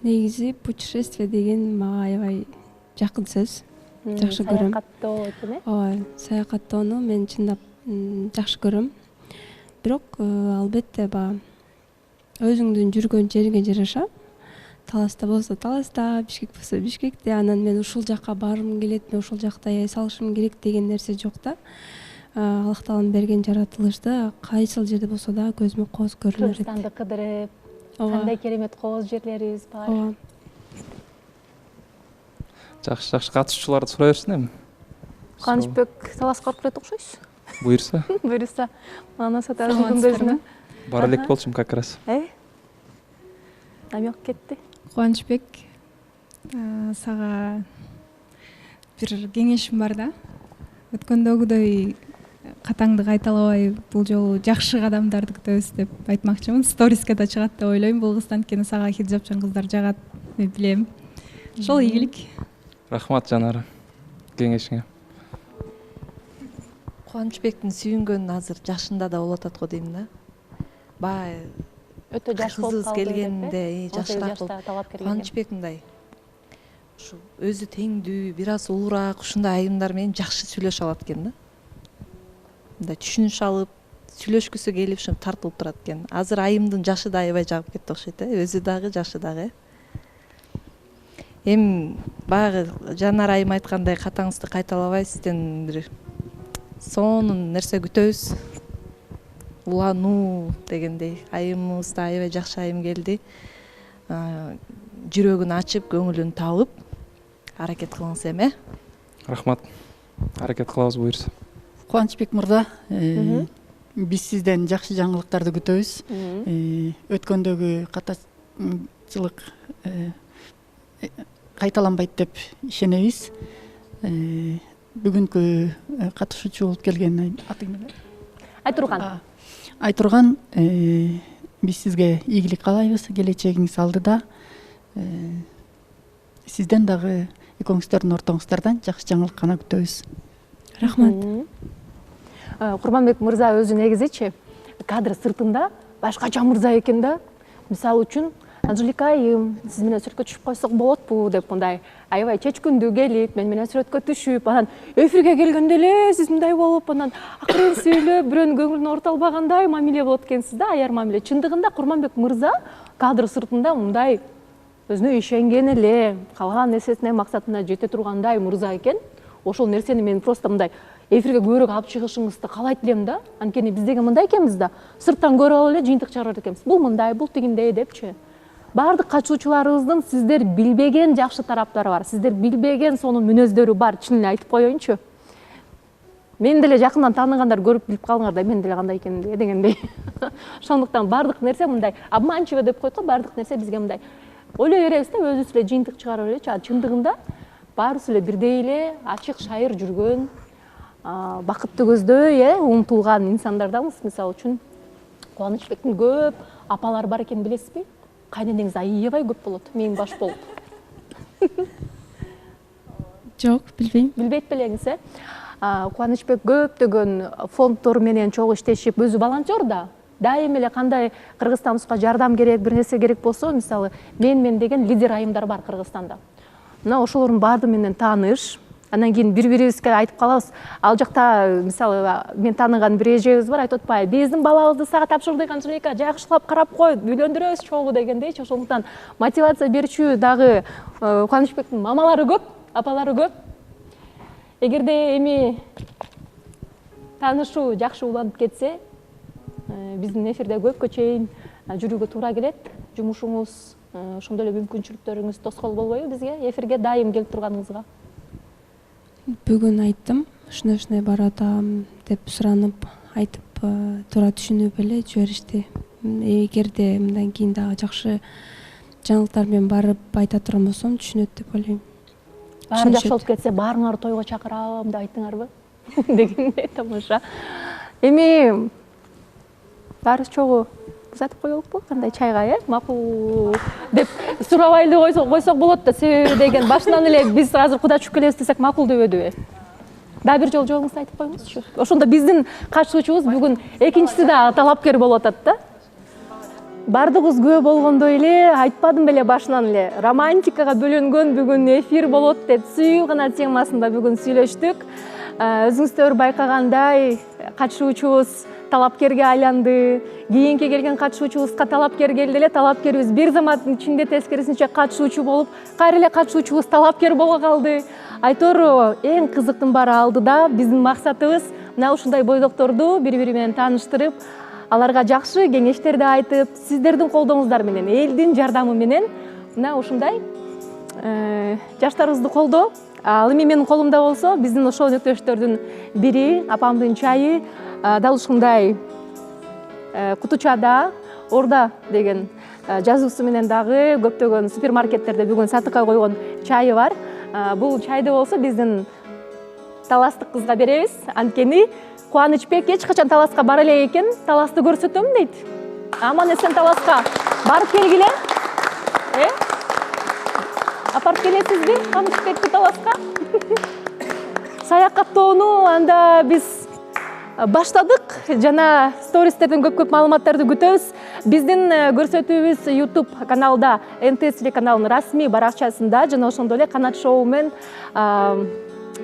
Негизи путешествие деген мага аябай жакын сөз. Жакшы көрөм. Саякаттоо экен, Ооба, саякаттоону мен чындап жакшы көрөм. Бирок албетте баягы өзүңдүн жүргөн жериңе жараша, Таласта болсо Таласта, Бишкек болсо Бишкекте, анан мен ушул жакка баргым келет, мен ушул жакта салышым керек деген нерсе жок да. Аллах Тааланын берген жаратылышта кайсыл жерде болсо да көзүмө кооз көрүнөр. Кыргызстанды кыдырып, кандай керемет кооз жерлерибиз бар. Жакшы катышуучуларды сурай берсин эми. Кубанычбек талашка барып келет окшойсуз. Буйрса. Буйрса. Мана сатарыз күндөзүнө. Бара элек болчумун как раз. Намек кетти. Кубанычбек, сага бир кеңешим бар да. Өткөндөгүдөй катаңды кайталабай, бул жолу жакшы кадамдарды күтөбүз деп айтмакчымын. Сториске да чыгат деп ойлойм. Бул кыздан анткени сага хиджапчан кыздар жагат, мен билем. Ошол ийгилик. Рахмат Жанара кеңешиңе. Кубанычбектин сүйүнгөнүн азыр жашында да болуп атат го дейм да. Баягы өтө жаш болуп кызыбыз келгенде жашыраак болуп. келген. Кубанычбек мындай ушу өзү теңдүү, бир аз улуураак ушундай айымдар менен жакшы сүйлөшө алат экен да. Мындай түшүнүш алып, сүйлөшкүсү келип ушинтип тартылып турат экен. Азыр айымдын жашы да аябай жагып кетти окшойт, өзү дагы, жашы дагы. Эми баягы Жанар айым айткандай катаңызды кайталабай, сизден бир сонун нерсе күтөбүз. Улануу дегендей, айымыбыз да аябай жакшы айым келди. Жүрөгүн ачып, көңүлүн табып, аракет кылыңыз эми. Рахмат. Аракет кылабыз буйрса. Кубанычбек мырза, биз сизден жакшы жаңылыктарды күтөбүз. Өткөндөгү катачылык кайталанбайт деп ишенебиз. Бүгүнкү катышуучу болуп келген атың эмне? Айтурган. Айтурган, биз сизге ийгилик каалайбыз, келечегиңиз алдыда. Сизден дагы экөөңүздөрдүн ортоңуздардан жакшы жаңылык гана күтөбүз. Рахмат. Курманбек мырза өзү негизичи кадр сыртында башкача мырза экен да. Мисалы үчүн Анжелика айым, сиз менен сүрөткө түшүп койсок болотпу деп мындай аябай чечкүндүү келип, мен менен сүрөткө түшүп, анан эфирге келгенде эле сиз мындай болуп, анан акырын сүйлөп, бирөөнүн көңүлүн орто албагандай мамиле болот экенсиз да, аяр мамиле. Чындыгында Курманбек мырза кадр сыртында мындай өзүнө ишенген эле, калган нерсесине, максатына жете тургандай мырза экен. Ошол нерсени мен просто мындай эфирге көбүрөөк алып чыгышыңызды каалайт элем да. Анткени биз деген мындай экенбиз да, сырттан көрүп алып эле жыйынтык чыгарып экенбиз. Бул мындай, бул тигиндей депчи. Бардык катышуучуларыбыздын сиздер билбеген жакшы тараптары бар, сиздер билбеген сонун мүнөздөрү бар, чын эле айтып коеюнчу. Мен деле жакындан тааныгандар көрүп билип калыңар да, мен деле кандай экенин дегендей. Ошондуктан бардык нерсе мындай обманчиво деп коет го, бардык нерсе бизге мындай ойлой беребиз да, өзүбүз эле жыйынтык чыгарып элечи. Чындыгында баарыбыз эле бирдей эле ачык шайыр жүргөн, бакытты көздөй, умтулган инсандардамыз. Мисалы үчүн Кубанычбектин көп апалары бар экенин билесизби? Кайненеңиз аябай көп болот, мең баш болуп. Жок, билбейм. Билбейт белеңиз, Кубанычбек көптөгөн фонддор менен чогуу иштешип, өзү волонтер да. Дайым эле кандай Кыргызстаныбызга жардам керек, бир нерсе керек болсо, мисалы, мен деген лидер айымдар бар Кыргызстанда. Мына ошолордун баардыгы менен тааныш. Андан кийин бири-бирибизге айтып калабыз. Ал жакта мисалы мен тааныган бир эжебиз бар, айтып атпайбы, биздин балабызды сага тапшырдык, Анжелика, жакшылап карап кой, үйлөндүрөбүз чогуу дегендейчи. Ошондуктан мотивация берүүчү дагы Кубанычбектин мамалары көп, апалары көп. Эгерде эми таанышуу жакшы уланып кетсе, биздин эфирде көпкө чейин жүрүүгө туура келет. Жумушуңуз, ошондой эле мүмкүнчүлүктөрүңүз тоскоол болбойбу бизге, эфирге дайым келип турганыңызга? бүгүн айттым ушундай барып атам деп суранып айтып туура түшүнүп эле жиберишти. Эгерде мындан кийин дагы жакшы жаңылыктар менен барып айта турган болсом түшүнөт деп ойлойм. Баары жакшы болуп кетсе баарыңарды тойго чакырам деп айттыңарбы? Дегендей тамаша. Эми баары чогуу узатып коелукпу? Кандай чайга, макул деп сурабайлы койсок болот да, себеби деген башынан эле биз азыр куда түшүп келебиз десек макул дебедиби? Дагы бир жолу жоогуңузду айтып коюңузчу. Ошондо биздин катышуучубуз бүгүн экинчиси да талапкер болуп атат да. Бардыгыбыз күбө болгондой эле айтпадым беле башынан эле. Романтикага бөлөнгөн бүгүн эфир болот деп сүйүү гана темасында бүгүн сүйлөштүк. Өзүңүздөр байкагандай катышуучубуз талапкерге айланды. Кийинки келген катышуучубузга талапкер келди эле, талапкерибиз бир заматтын ичинде тескерисинче катышуучу болуп, кайра эле катышуучубуз талапкер боло калды. Айтор эң кызыктын баары алдыда. Биздин максатыбыз мына ушундай бойдокторду бири-бири менен тааныштырып, аларга жакшы кеңештерди айтып, сиздердин колдооңуздар менен, элдин жардамы менен мына ушундай жаштарыбызды колдоо. Ал эми менин колумда болсо, биздин ошол өнөктөштөрдүн бири, апамдын чайы, дал ушундай Кутучада Орда деген жазуусу менен дагы көптөгөн супермаркеттерде бүгүн сатыкка койгон чайы бар. Бул чайды болсо биздин таластык кызга беребиз. Анткени Кубанычбек эч качан таласка бара элек экен, таласты көрсөтөм дейт. Аман эсен таласка барып келгиле. Апарып келесизби Кубанычбекти таласка? Саякаттоону анда биз баштадык. Жана стористерден көп маалыматтарды күтөбүз. Биздин көрсөтүүбүз YouTube каналда, НТС телеканалынын расмий баракчасында жана ошондой эле Канат шоу менен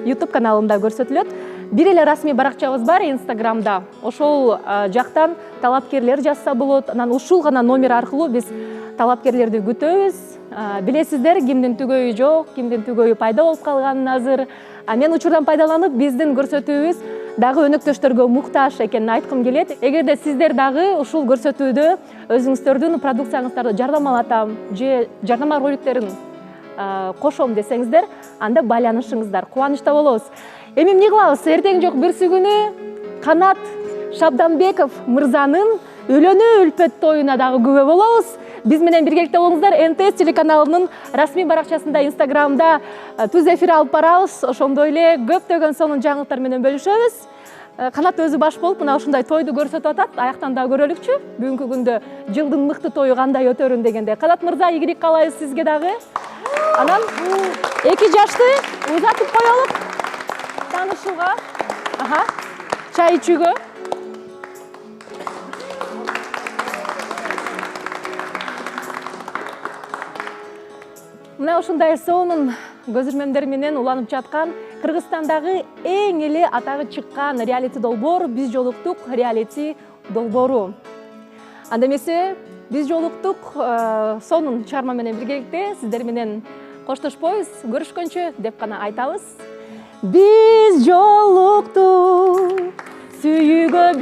YouTube каналында көрсөтүлөт. Бир эле расмий баракчабыз бар Инстаграмда. Ошол жактан талапкерлер жазса болот. Анан ушул гана номер аркылуу биз талапкерлерди күтөбүз. Билесиздер, кимдин түгөйү жок, кимдин түгөйү пайда болуп калганын азыр. Мен учурдан пайдаланып биздин көрсөтүүбүз дагы өнөктөштөргө муктаж экенин айткым келет. Эгерде сиздер дагы ушул көрсөтүүдө өзүңүздөрдүн продукцияңыздарды жардамалатам же жардама роликтерин кошом десеңиздер, анда байланышыңыздар. Кубанычта болобуз. Эми эмне кылабыз? Эртең жок бүрсү күнү Канат Шабданбеков мырзанын өлөнү үлпөт тоюна дагы күбө болобуз. Биз менен биргеликте болуңуздар. НТС телеканалынын расмий баракчасында, Инстаграмда түз эфир алып барабыз. Ошондой эле көптөгөн сонун жаңылыктар менен бөлүшөбүз. Канат өзү баш болуп мына ушундай тойду көрсөтүп атат. Аяктан да көрөлүкчү. Бүгүнкү күндө жылдын мыкты тою кандай өтөрүн дегенде. Канат мырза, ийгилик каалайбыз сизге дагы. Анан эки жашты узатып коелук. Таанышууга, чай ичүүгө. Мына ушундай сонун көзөрмөндөр менен уланып жаткан Кыргызстандагы эң эле атагы чыккан реалити долбоор «Биз жолуктук» реалити долбоору. Анда эмесе биз жолуктук сонун чыгарма менен биргеликте сиздер менен коштошпойбуз, көрүшкөнчө деп гана айтабыз. Биз жолуктук, сүйүүгө